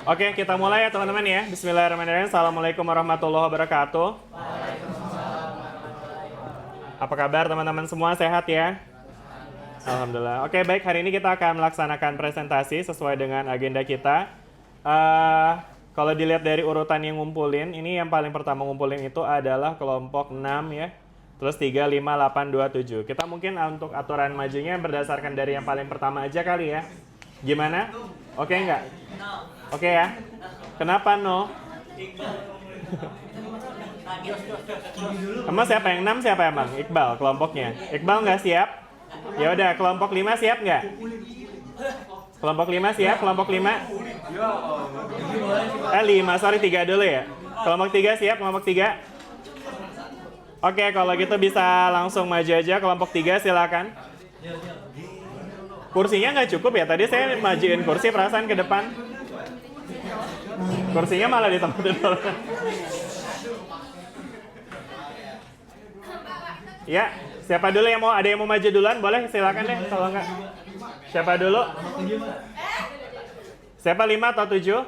Oke, kita mulai ya teman-teman ya. Bismillahirrahmanirrahim. Assalamualaikum warahmatullahi wabarakatuh. Apa kabar teman-teman semua? Sehat ya? Alhamdulillah. Oke, baik. Hari ini kita akan melaksanakan presentasi sesuai dengan agenda kita. Kalau dilihat dari urutan yang ngumpulin, ini yang paling pertama ngumpulin itu adalah kelompok 6 ya. Terus 3, 5, 8, 2, 7. Kita mungkin untuk aturan majunya berdasarkan dari yang paling pertama aja kali ya. Gimana? Oke nggak? Oke ya? Kenapa no? Emang siapa yang 6? Siapa emang? Iqbal kelompoknya. Iqbal nggak siap? Ya udah, kelompok 5 siap nggak? Kelompok 5 siap? Kelompok 5? 5, sorry 3 dulu ya. Kelompok 3 siap? Kelompok 3? Oke, kalau gitu bisa langsung maju aja. Kelompok 3 silakan. Kursinya nggak cukup ya? Tadi saya majuin kursi perasaan ke depan. Kursinya malah ditempatin orang. Ya, siapa dulu yang mau? Ada yang mau maju duluan? Boleh, silakan deh. Kalau nggak, siapa dulu? Siapa 5 atau 7?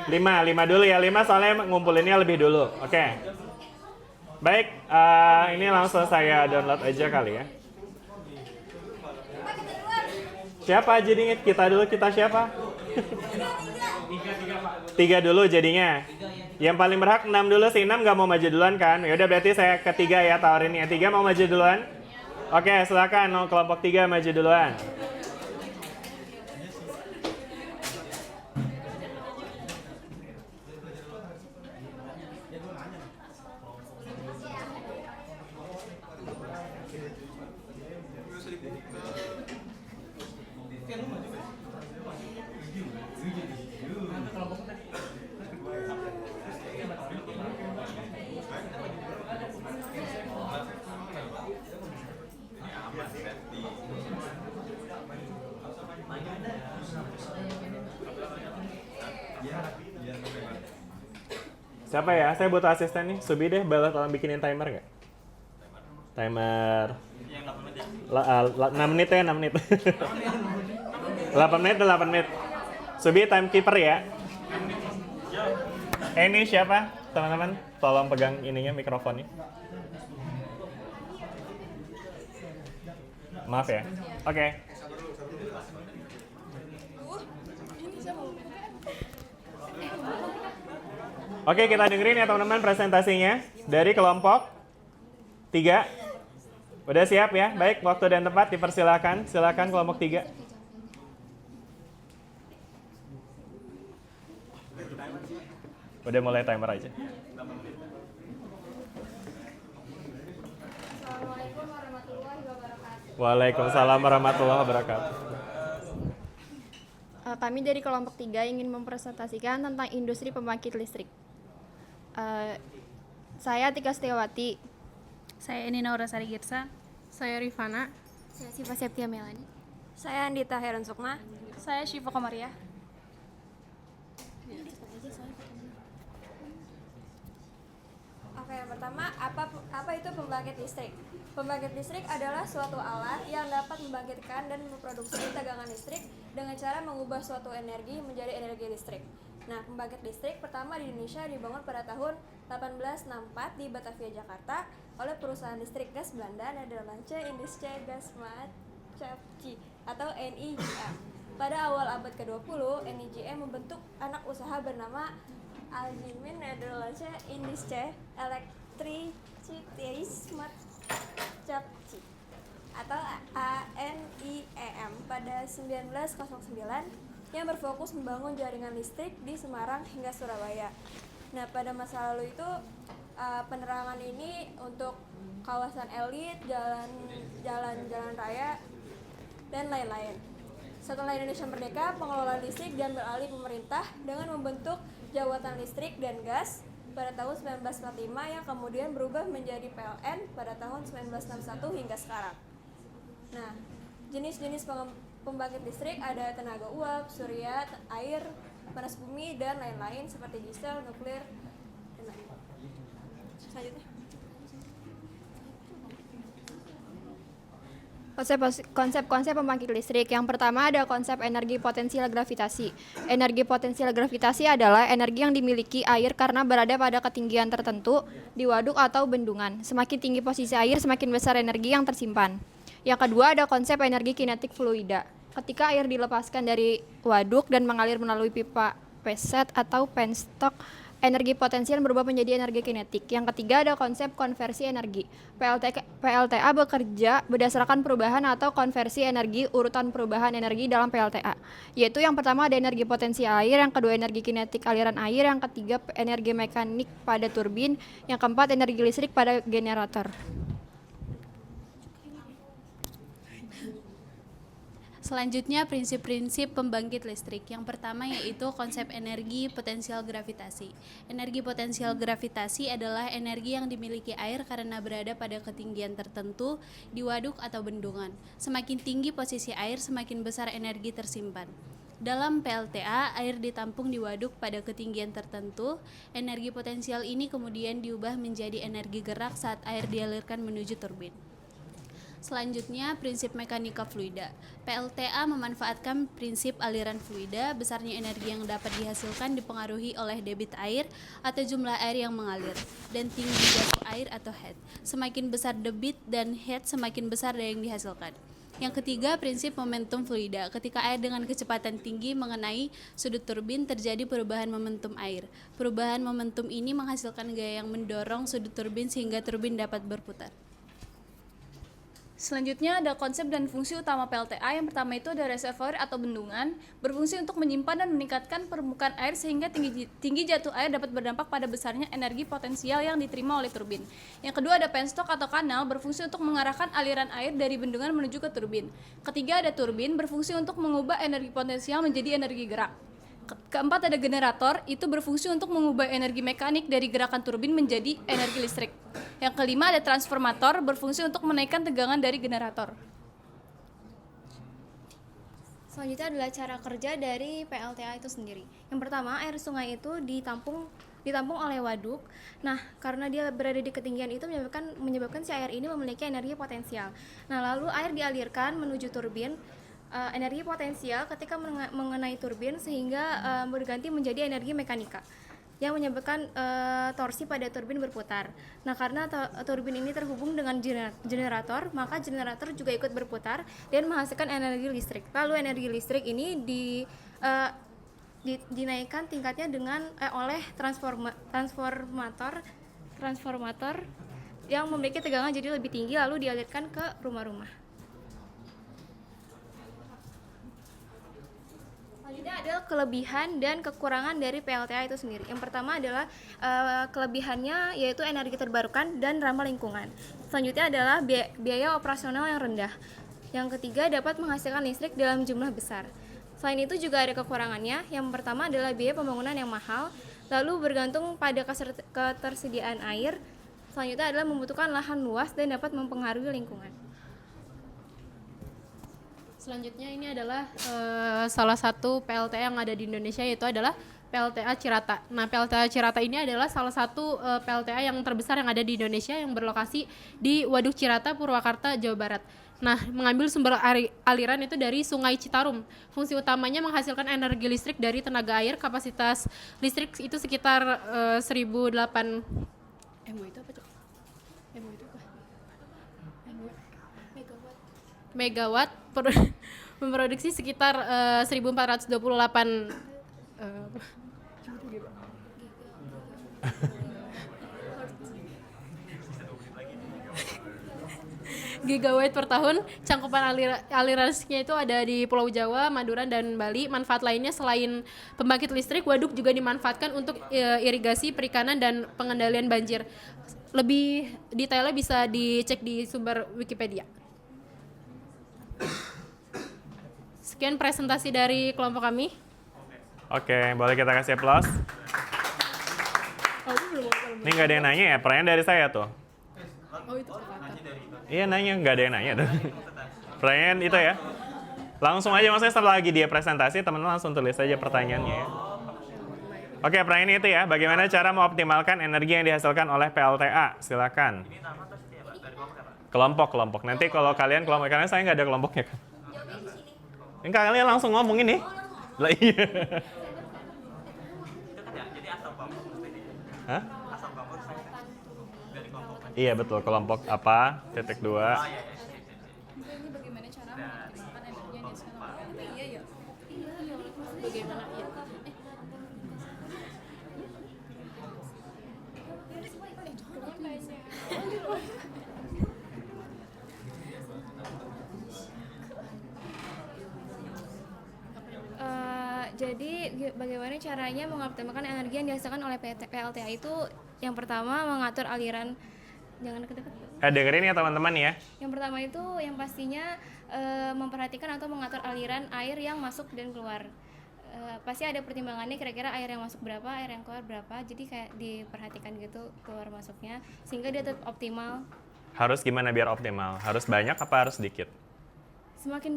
5 dulu ya. 5 soalnya ngumpulinnya lebih dulu. Oke. Baik, ini langsung saya download aja kali ya. Siapa jadinya? Kita dulu, kita siapa? 3 dulu jadinya. Yang paling berhak 6 dulu, si 6 nggak mau maju duluan kan? Yaudah berarti saya ketiga ya tawarinnya. 3 mau maju duluan? Oke, silakan kelompok 3 maju duluan. Siapa ya? Saya butuh asisten nih. Subi deh, tolong bikinin timer nggak? Timer. 6 menit ya, 6 menit. 8 menit, 8 menit. Subi timekeeper ya. Ini siapa? Teman-teman, tolong pegang ininya, mikrofonnya. Maaf ya. Oke. Oke, kita dengerin ya teman-teman presentasinya dari kelompok 3. Udah siap ya? Baik, waktu dan tempat dipersilakan. Silakan kelompok 3. Udah mulai timer aja. Assalamualaikum warahmatullahi wabarakatuh. Waalaikumsalam warahmatullahi wabarakatuh. Kami dari kelompok 3 ingin mempresentasikan tentang industri pembangkit listrik. Saya Tika Setiawati. Saya Nina Urasari Girsa. Saya Rifana. Saya Siva Septia Melani. Saya Andita Heron Sukma. Saya Syifa Komaria. Oke, yang pertama, apa itu pembangkit listrik? Pembangkit listrik adalah suatu alat yang dapat membangkitkan dan memproduksi tegangan listrik dengan cara mengubah suatu energi menjadi energi listrik. Nah, pembangkit listrik pertama di Indonesia dibangun pada tahun 1864 di Batavia, Jakarta oleh perusahaan listrik gas Belanda Nederlandse Indische Gasmaatschappij atau NIGM. Pada awal abad ke-20, NIGM membentuk anak usaha bernama Algemeen Nederlandse Indische Elektriciteitsmaatschappij atau ANIEM pada 1909 yang berfokus membangun jaringan listrik di Semarang hingga Surabaya. Nah, pada masa lalu itu penerangan ini untuk kawasan elit, jalan raya, dan lain-lain. Setelah Indonesia merdeka, pengelolaan listrik diambil alih pemerintah dengan membentuk Jabatan Listrik dan Gas pada tahun 1945 yang kemudian berubah menjadi PLN pada tahun 1961 hingga sekarang. Nah, jenis-jenis pembangkit listrik ada tenaga uap, surya, air, panas bumi, dan lain-lain seperti diesel, nuklir, dan lain-lain. Selanjutnya. Konsep-konsep pembangkit listrik. Yang pertama ada konsep energi potensial gravitasi. Energi potensial gravitasi adalah energi yang dimiliki air karena berada pada ketinggian tertentu di waduk atau bendungan. Semakin tinggi posisi air, semakin besar energi yang tersimpan. Yang kedua ada konsep energi kinetik fluida. Ketika air dilepaskan dari waduk dan mengalir melalui pipa peset atau penstock, energi potensial berubah menjadi energi kinetik. Yang ketiga ada konsep konversi energi. PLTA bekerja berdasarkan perubahan atau konversi energi urutan perubahan energi dalam PLTA. Yaitu yang pertama ada energi potensi air, yang kedua energi kinetik aliran air, yang ketiga energi mekanik pada turbin, yang keempat energi listrik pada generator. Selanjutnya, prinsip-prinsip pembangkit listrik. Yang pertama yaitu konsep energi potensial gravitasi. Energi potensial gravitasi adalah energi yang dimiliki air karena berada pada ketinggian tertentu di waduk atau bendungan. Semakin tinggi posisi air, semakin besar energi tersimpan. Dalam PLTA, air ditampung di waduk pada ketinggian tertentu. Energi potensial ini kemudian diubah menjadi energi gerak saat air dialirkan menuju turbin. Selanjutnya, prinsip mekanika fluida. PLTA memanfaatkan prinsip aliran fluida. Besarnya energi yang dapat dihasilkan dipengaruhi oleh debit air atau jumlah air yang mengalir, dan tinggi jatuh air atau head. Semakin besar debit dan head, semakin besar daya yang dihasilkan. Yang ketiga, prinsip momentum fluida. Ketika air dengan kecepatan tinggi mengenai sudut turbin, terjadi perubahan momentum air. Perubahan momentum ini menghasilkan gaya yang mendorong sudut turbin sehingga turbin dapat berputar. Selanjutnya ada konsep dan fungsi utama PLTA. Yang pertama itu ada reservoir atau bendungan, berfungsi untuk menyimpan dan meningkatkan permukaan air sehingga tinggi jatuh air dapat berdampak pada besarnya energi potensial yang diterima oleh turbin. Yang kedua ada penstock atau kanal, berfungsi untuk mengarahkan aliran air dari bendungan menuju ke turbin. Ketiga ada turbin, berfungsi untuk mengubah energi potensial menjadi energi gerak. Keempat ada generator, itu berfungsi untuk mengubah energi mekanik dari gerakan turbin menjadi energi listrik. Yang kelima ada transformator, berfungsi untuk menaikkan tegangan dari generator. Selanjutnya adalah cara kerja dari PLTA itu sendiri. Yang pertama, air sungai itu ditampung oleh waduk. Nah, karena dia berada di ketinggian itu menyebabkan si air ini memiliki energi potensial. Nah, lalu air dialirkan menuju turbin. Energi potensial ketika mengenai turbin sehingga berganti menjadi energi mekanika yang menyebabkan torsi pada turbin berputar. Nah, karena turbin ini terhubung dengan generator, maka generator juga ikut berputar dan menghasilkan energi listrik. Lalu energi listrik ini dinaikkan tingkatnya oleh transformator yang memiliki tegangan jadi lebih tinggi lalu dialirkan ke rumah-rumah. Selanjutnya adalah kelebihan dan kekurangan dari PLTA itu sendiri. Yang pertama adalah kelebihannya yaitu energi terbarukan dan ramah lingkungan. Selanjutnya adalah biaya operasional yang rendah. Yang ketiga dapat menghasilkan listrik dalam jumlah besar. Selain itu juga ada kekurangannya. Yang pertama adalah biaya pembangunan yang mahal, lalu bergantung pada ketersediaan air. Selanjutnya adalah membutuhkan lahan luas dan dapat mempengaruhi lingkungan. Selanjutnya ini adalah salah satu PLTA yang ada di Indonesia, yaitu adalah PLTA Cirata. Nah, PLTA Cirata ini adalah salah satu PLTA yang terbesar yang ada di Indonesia yang berlokasi di Waduk Cirata, Purwakarta, Jawa Barat. Nah, mengambil sumber aliran itu dari Sungai Citarum. Fungsi utamanya menghasilkan energi listrik dari tenaga air. Kapasitas listrik itu sekitar 1.008 megawatt memproduksi sekitar 1.428 gigawatt per tahun. Cangkupan aliran listriknya itu ada di Pulau Jawa, Madura, dan Bali. Manfaat lainnya selain pembangkit listrik, waduk juga dimanfaatkan untuk irigasi, perikanan, dan pengendalian banjir. Lebih detailnya bisa dicek di sumber Wikipedia. Sekian presentasi dari kelompok kami. Oke, boleh kita kasih plus. Ini nggak ada yang nanya ya, pertanyaan dari saya tuh. Iya nanya, nggak ada yang nanya tuh. Pertanyaan itu ya. Langsung aja, maksudnya setelah lagi dia presentasi, teman-teman langsung tulis aja pertanyaannya ya. Oke, pertanyaan itu ya. Bagaimana cara mengoptimalkan energi yang dihasilkan oleh PLTA? Silakan. Kelompok. Nanti kalau kalian kelompok, karena saya nggak ada kelompoknya kan. Enggak, kalian langsung ngomong ini. Lah iya. Hah? Iya betul, kelompok apa? Titik 2. Ini bagaimana cara mengoptimalkan energi yang dihasilkan? Iya ya. Bagaimana ya? Jadi bagaimana caranya mengoptimalkan energi yang dihasilkan oleh PLTA itu yang pertama mengatur aliran jangan deket-deket. Dengerin ya teman-teman ya. Yang pertama itu yang pastinya memperhatikan atau mengatur aliran air yang masuk dan keluar. Pasti ada pertimbangannya kira-kira air yang masuk berapa, air yang keluar berapa. Jadi kayak diperhatikan gitu keluar masuknya sehingga dia tetap optimal. Harus gimana biar optimal? Harus banyak apa harus sedikit? Semakin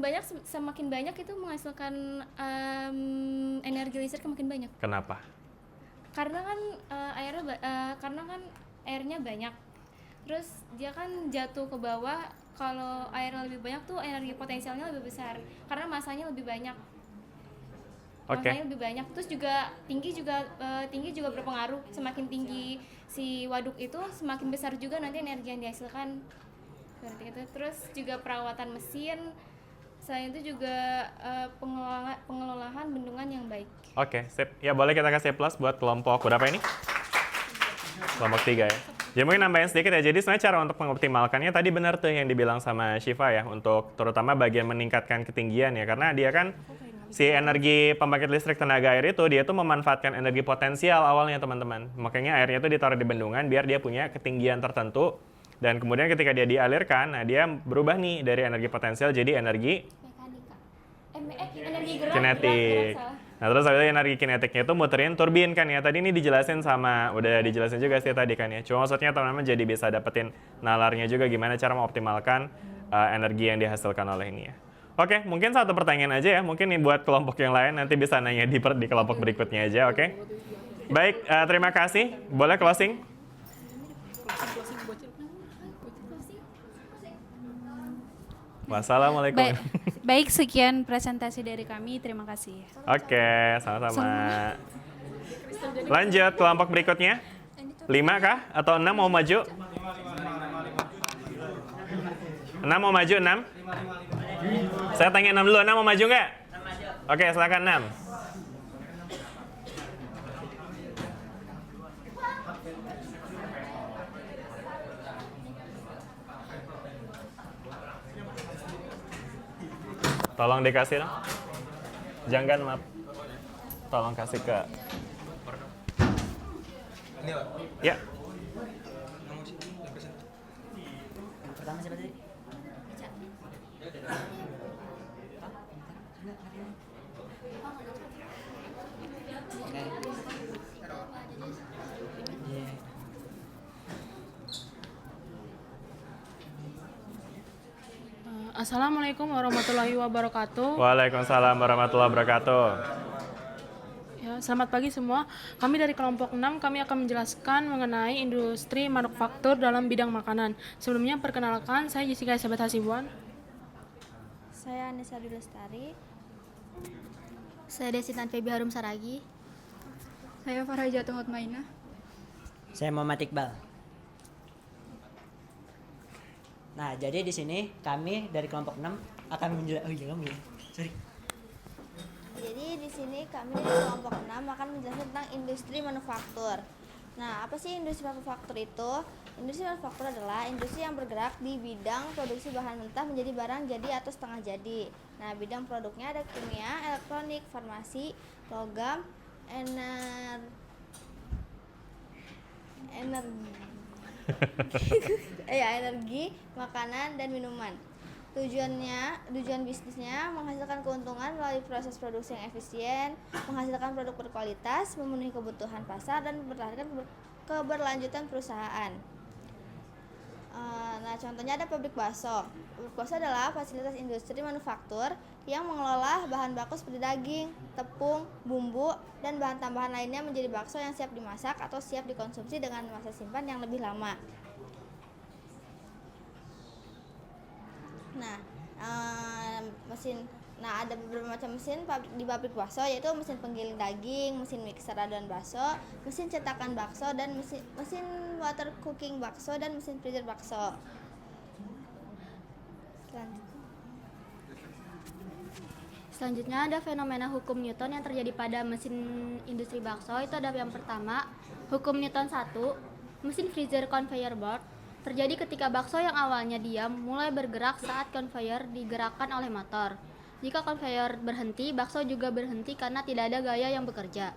banyak itu menghasilkan energi listrik makin banyak. Kenapa? Karena kan airnya banyak. Terus dia kan jatuh ke bawah. Kalau airnya lebih banyak tuh energi potensialnya lebih besar karena masanya lebih banyak. Masanya lebih banyak. Terus juga tinggi juga berpengaruh. Semakin tinggi si waduk itu semakin besar juga nanti energi yang dihasilkan. Seperti itu. Terus juga perawatan mesin. Selain itu juga pengelolaan bendungan yang baik. Oke, sip. Ya boleh kita kasih plus buat kelompok berapa ini? Kelompok 3 ya. Jadi mungkin nambahin sedikit ya. Jadi sebenarnya cara untuk mengoptimalkannya tadi benar tuh yang dibilang sama Syifa ya. Untuk terutama bagian meningkatkan ketinggian ya. Karena dia kan si energi pembangkit listrik tenaga air itu dia tuh memanfaatkan energi potensial awalnya teman-teman. Makanya airnya itu ditaruh di bendungan biar dia punya ketinggian tertentu. Dan kemudian ketika dia dialirkan, nah dia berubah nih dari energi potensial jadi energi Energi gerak. kinetik. Nah terus habis itu energi kinetiknya itu muterin turbin kan ya. Tadi ini dijelasin udah dijelasin juga sih tadi kan ya. Cuma maksudnya teman-teman jadi bisa dapetin nalarnya juga gimana cara mengoptimalkan energi yang dihasilkan oleh ini ya. Oke, mungkin satu pertanyaan aja ya. Mungkin nih buat kelompok yang lain nanti bisa nanya di kelompok berikutnya aja, oke? Baik, terima kasih. Boleh closing? Wassalamualaikum. Baik, sekian presentasi dari kami. Terima kasih. Oke, sama-sama. Lanjut kelompok berikutnya. 5 kah? Atau 6 mau maju? 6 mau maju, 6? Saya tanya 6 dulu, 6 mau maju nggak? Oke, silakan 6. Tolong dikasih dong. Jangan maaf. Tolong kasih ke. Ya. Pertama siapa tadi? Assalamualaikum warahmatullahi wabarakatuh. Waalaikumsalam warahmatullahi wabarakatuh. Ya, selamat pagi semua. Kami dari kelompok 6, kami akan menjelaskan mengenai industri manufaktur dalam bidang makanan. Sebelumnya perkenalkan, saya Jessica Elizabeth Hasibuan. Saya Anissa Dulestari. Saya Desitan Febi Harum Saragi. Saya Farah Jatuh Hotmaina. Saya Muhammad Iqbal. Nah, jadi di sini kami dari kelompok 6 akan menjelaskan Jadi di sini kami dari kelompok 6 akan menjelaskan tentang industri manufaktur. Nah, apa sih industri manufaktur itu? Industri manufaktur adalah industri yang bergerak di bidang produksi bahan mentah menjadi barang jadi atau setengah jadi. Nah, bidang produknya ada kimia, elektronik, farmasi, logam, energi, makanan, dan minuman. Tujuan bisnisnya menghasilkan keuntungan melalui proses produksi yang efisien, menghasilkan produk berkualitas, memenuhi kebutuhan pasar, dan mempertahankan keberlanjutan perusahaan. Nah, contohnya ada pabrik bakso. Pabrik bakso adalah fasilitas industri manufaktur yang mengelola bahan baku seperti daging, tepung, bumbu, dan bahan tambahan lainnya menjadi bakso yang siap dimasak atau siap dikonsumsi dengan masa simpan yang lebih lama. Nah, ada beberapa macam mesin di pabrik bakso, yaitu mesin penggiling daging, mesin mixer adonan bakso, mesin cetakan bakso, dan mesin water cooking bakso, dan mesin freezer bakso. Selanjutnya ada fenomena hukum Newton yang terjadi pada mesin industri bakso. Itu ada yang pertama, hukum Newton 1, mesin freezer conveyor belt. Terjadi ketika bakso yang awalnya diam mulai bergerak saat conveyor digerakkan oleh motor. Jika conveyor berhenti, bakso juga berhenti karena tidak ada gaya yang bekerja.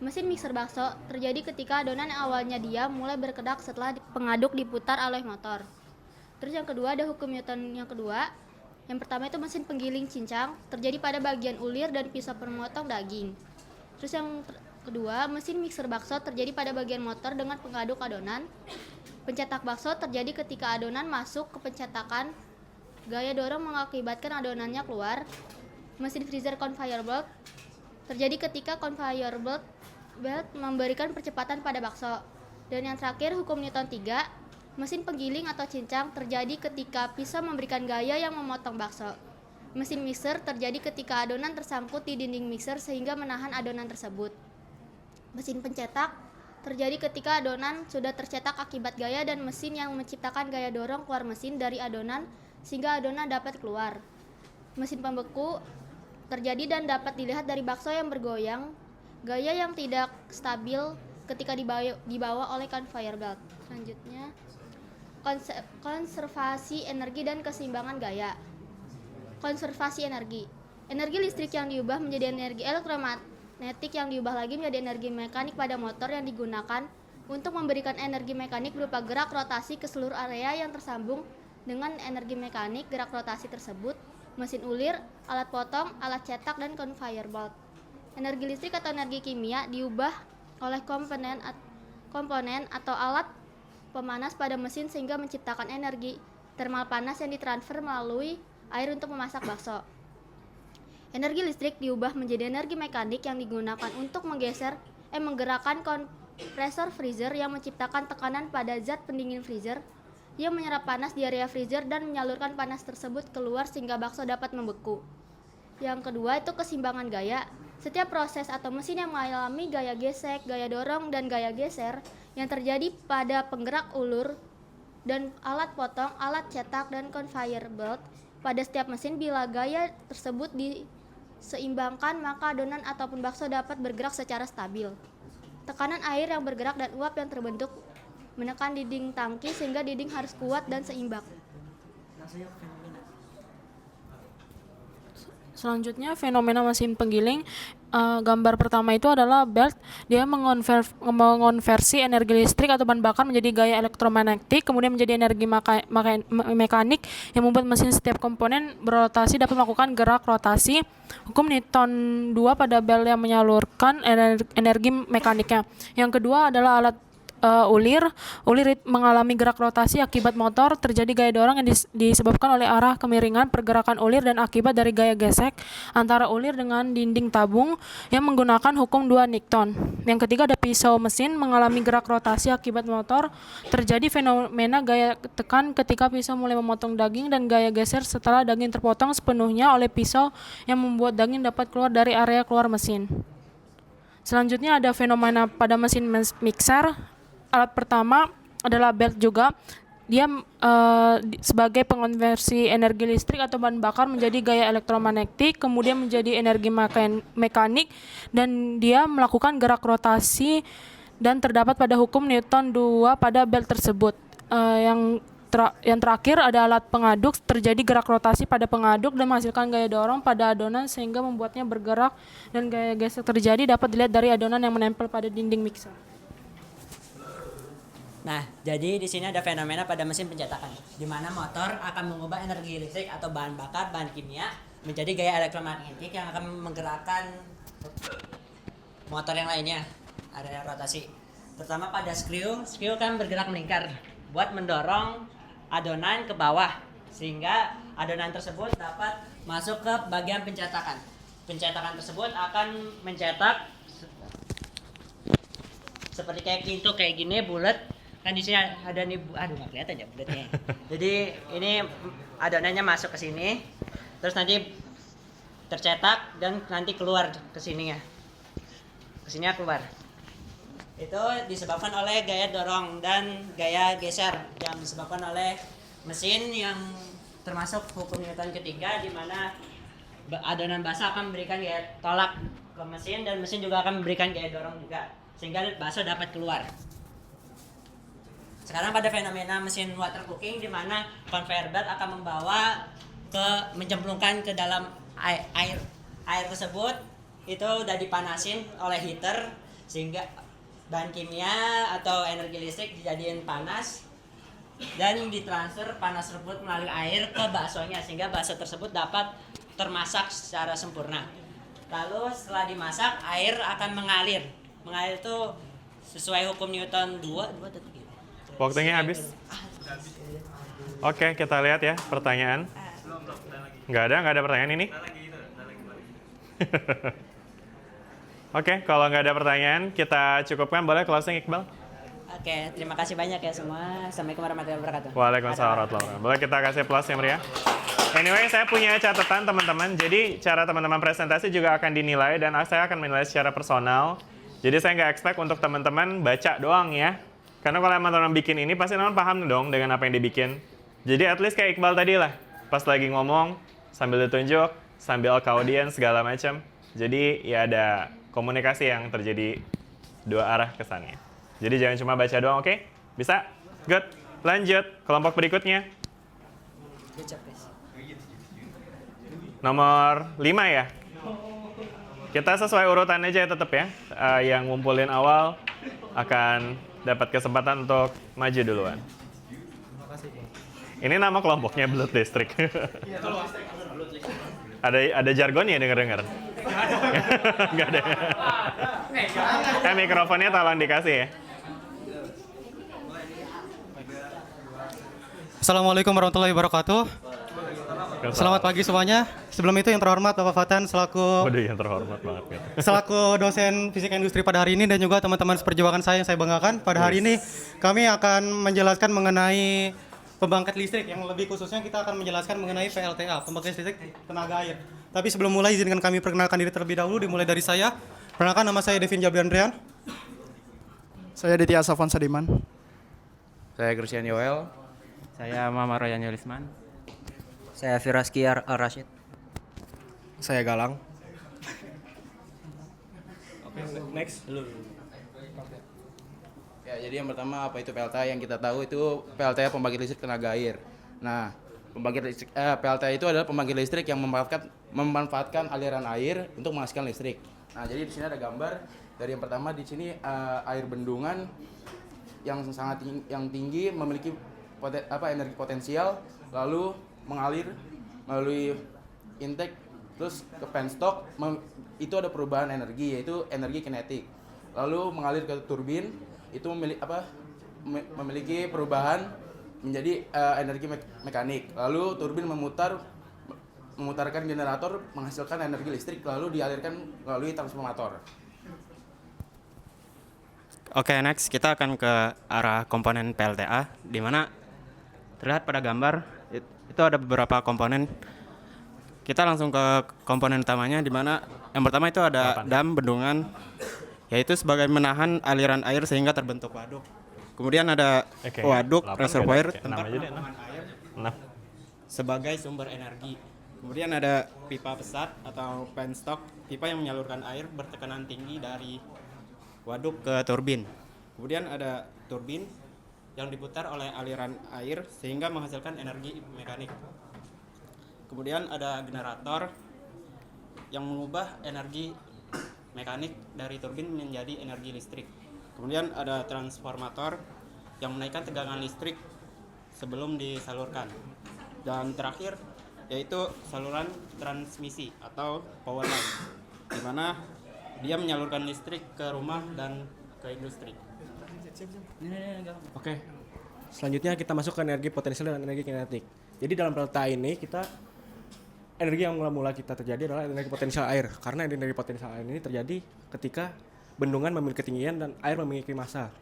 Mesin mixer bakso terjadi ketika adonan yang awalnya diam mulai berkedap setelah pengaduk diputar oleh motor. Terus yang kedua ada hukum Newton yang kedua. Yang pertama itu mesin penggiling cincang, terjadi pada bagian ulir dan pisau pemotong daging. Terus yang kedua, mesin mixer bakso terjadi pada bagian motor dengan pengaduk adonan. Pencetak bakso terjadi ketika adonan masuk ke pencetakan. Gaya dorong mengakibatkan adonannya keluar. Mesin freezer conveyor belt terjadi ketika conveyor belt memberikan percepatan pada bakso. Dan yang terakhir, hukum Newton 3, mesin penggiling atau cincang terjadi ketika pisau memberikan gaya yang memotong bakso. Mesin mixer terjadi ketika adonan tersangkut di dinding mixer sehingga menahan adonan tersebut. Mesin pencetak terjadi ketika adonan sudah tercetak akibat gaya dan mesin yang menciptakan gaya dorong keluar mesin dari adonan sehingga adonan dapat keluar. Mesin pembeku terjadi dan dapat dilihat dari bakso yang bergoyang, gaya yang tidak stabil ketika dibawa oleh conveyor belt. Selanjutnya, konservasi energi dan keseimbangan gaya. Konservasi energi. Energi listrik yang diubah menjadi energi elektromagnetik yang diubah lagi menjadi energi mekanik pada motor yang digunakan untuk memberikan energi mekanik berupa gerak rotasi ke seluruh area yang tersambung dengan energi mekanik. Gerak rotasi tersebut mesin ulir, alat potong, alat cetak, dan conveyor belt. Energi listrik atau energi kimia diubah oleh komponen atau alat pemanas pada mesin sehingga menciptakan energi termal panas yang ditransfer melalui air untuk memasak bakso. Energi listrik diubah menjadi energi mekanik yang digunakan untuk menggerakkan kompresor freezer yang menciptakan tekanan pada zat pendingin freezer yang menyerap panas di area freezer dan menyalurkan panas tersebut keluar sehingga bakso dapat membeku. Yang kedua itu keseimbangan gaya. Setiap proses atau mesin yang mengalami gaya gesek, gaya dorong, dan gaya geser yang terjadi pada penggerak ulur dan alat potong, alat cetak, dan conveyor belt pada setiap mesin. Bila gaya tersebut diseimbangkan, maka adonan ataupun bakso dapat bergerak secara stabil. Tekanan air yang bergerak dan uap yang terbentuk menekan dinding tangki sehingga dinding harus kuat dan seimbang. Selanjutnya fenomena mesin penggiling. Gambar pertama itu adalah belt. Dia mengonversi energi listrik atau bahan bakar menjadi gaya elektromagnetik, kemudian menjadi energi mekanik yang membuat mesin setiap komponen berrotasi dapat melakukan gerak rotasi. Hukum Newton 2 pada belt yang menyalurkan energi mekaniknya. Yang kedua adalah alat ulir mengalami gerak rotasi akibat motor. Terjadi gaya dorong yang disebabkan oleh arah kemiringan pergerakan ulir dan akibat dari gaya gesek antara ulir dengan dinding tabung yang menggunakan hukum 2 Newton. Yang ketiga ada pisau mesin mengalami gerak rotasi akibat motor. Terjadi fenomena gaya tekan ketika pisau mulai memotong daging dan gaya geser setelah daging terpotong sepenuhnya oleh pisau yang membuat daging dapat keluar dari area keluar mesin. Selanjutnya ada fenomena pada mesin mixer. Alat pertama adalah belt juga. Dia sebagai pengonversi energi listrik atau bahan bakar menjadi gaya elektromagnetik, kemudian menjadi energi mekanik, dan dia melakukan gerak rotasi dan terdapat pada hukum Newton 2 pada belt tersebut. Yang terakhir ada alat pengaduk. Terjadi gerak rotasi pada pengaduk dan menghasilkan gaya dorong pada adonan sehingga membuatnya bergerak, dan gaya gesek terjadi dapat dilihat dari adonan yang menempel pada dinding mixer. Nah, jadi di sini ada fenomena pada mesin pencetakan, di mana motor akan mengubah energi listrik atau bahan bakar, bahan kimia menjadi gaya elektromagnetik yang akan menggerakkan motor yang lainnya, area rotasi. Pertama pada screw kan bergerak melingkar buat mendorong adonan ke bawah sehingga adonan tersebut dapat masuk ke bagian pencetakan. Pencetakan tersebut akan mencetak seperti kayak pintu kayak gini bulat. Kan di sini ada nih, aduh nggak kelihatan ya bulatnya. Jadi ini adonannya masuk ke sini, terus nanti tercetak dan nanti keluar ke sininya. Ke sininya keluar. Itu disebabkan oleh gaya dorong dan gaya geser yang disebabkan oleh mesin yang termasuk hukum Newton ketiga, di mana adonan basah akan memberikan gaya tolak ke mesin dan mesin juga akan memberikan gaya dorong juga, sehingga bakso dapat keluar. Sekarang pada fenomena mesin water cooking, di mana conveyor belt akan membawa mencemplungkan ke dalam air tersebut, itu udah dipanasin oleh heater sehingga bahan kimia atau energi listrik dijadiin panas dan ditransfer panas tersebut melalui air ke baksonya, sehingga bakso tersebut dapat termasak secara sempurna. Lalu setelah dimasak, air akan mengalir. Mengalir itu sesuai hukum Newton 2 atau 3. Waktunya habis. Oke, kita lihat ya pertanyaan. Nggak ada pertanyaan ini. Oke, kalau nggak ada pertanyaan, kita cukupkan. Boleh closing, Iqbal? Oke, terima kasih banyak ya semua. Assalamualaikum warahmatullahi wabarakatuh. Waalaikumsalam warahmatullahi wabarakatuh. Boleh kita kasih plus ya, Maria? Anyway, saya punya catatan teman-teman. Jadi, cara teman-teman presentasi juga akan dinilai dan saya akan menilai secara personal. Jadi, saya nggak expect untuk teman-teman baca doang ya. Karena kalau teman-teman bikin ini, pasti teman paham dong dengan apa yang dibikin. Jadi, at least kayak Iqbal tadi lah. Pas lagi ngomong, sambil ditunjuk, sambil ke audiens, segala macam. Jadi, ya ada komunikasi yang terjadi dua arah kesannya. Jadi jangan cuma baca doang, oke? Bisa? Good. Lanjut, kelompok berikutnya. Nomor 5 ya? Kita sesuai urutan aja ya tetap ya. Yang ngumpulin awal akan dapat kesempatan untuk maju duluan. Ini nama kelompoknya Blood District. Ada jargonnya denger-denger? Nggak ada. Mikrofonnya tolong dikasih ya. Assalamualaikum warahmatullahi wabarakatuh. Selamat pagi semuanya. Sebelum itu yang terhormat Bapak Fatan selaku Waduh, yang terhormat banget gitu. selaku dosen fisika industri pada hari ini dan juga teman-teman seperjuangan saya yang saya banggakan. Pada hari ini kami akan menjelaskan mengenai pembangkit listrik, yang lebih khususnya kita akan menjelaskan mengenai PLTA, pembangkit listrik tenaga air. Tapi sebelum mulai izinkan kami perkenalkan diri terlebih dahulu, dimulai dari saya. Perkenalkan, nama saya Devin Jabrian Rian. Saya Ditya Safwan Sadiman. Saya Christian Yoel. Saya Mama Royan Yolisman. Saya Firaski Ar-Rashid. Saya Galang. Oke, next. Ya, jadi yang pertama apa itu PLTA? Yang kita tahu itu PLTA pembangkit listrik tenaga air. Nah, PLTA itu adalah pembangkit listrik yang memanfaatkan aliran air untuk menghasilkan listrik. Nah, jadi di sini ada gambar dari yang pertama. Di sini air bendungan yang sangat tinggi, memiliki energi potensial, lalu mengalir melalui intake terus ke penstock, itu ada perubahan energi, yaitu energi kinetik. Lalu mengalir ke turbin, itu memiliki perubahan menjadi energi mekanik. Lalu turbin memutarkan generator menghasilkan energi listrik, lalu dialirkan melalui transformator. Oke, next kita akan ke arah komponen PLTA, di mana terlihat pada gambar itu ada beberapa komponen. Kita langsung ke komponen utamanya, di mana yang pertama itu ada dam bendungan, yaitu sebagai menahan aliran air sehingga terbentuk waduk. Kemudian ada waduk reservoir tempat penampungan air sebagai sumber energi. Kemudian ada pipa pesat atau penstock, pipa yang menyalurkan air bertekanan tinggi dari waduk ke turbin. Kemudian ada turbin yang diputar oleh aliran air sehingga menghasilkan energi mekanik. Kemudian ada generator yang mengubah energi mekanik dari turbin menjadi energi listrik. Kemudian ada transformator yang menaikkan tegangan listrik sebelum disalurkan. Dan terakhir yaitu saluran transmisi atau power line, di mana dia menyalurkan listrik ke rumah dan ke industri. Oke, selanjutnya kita masuk ke energi potensial dan energi kinetik. Jadi dalam PLTA ini energi yang mula-mula kita terjadi adalah energi potensial air. Karena energi potensial air ini terjadi ketika bendungan memiliki ketinggian dan air memiliki massa.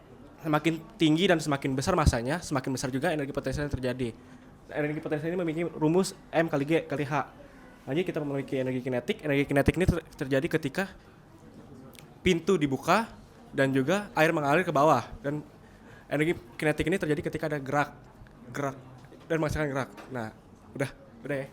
semakin tinggi dan semakin besar masanya, semakin besar juga energi potensial yang terjadi. Energi potensial ini memiliki rumus M kali G kali H. Lanjut kita memiliki energi kinetik. Energi kinetik ini terjadi ketika pintu dibuka dan juga air mengalir ke bawah. Dan energi kinetik ini terjadi ketika ada gerak dan menghasilkan gerak. Nah, udah ya.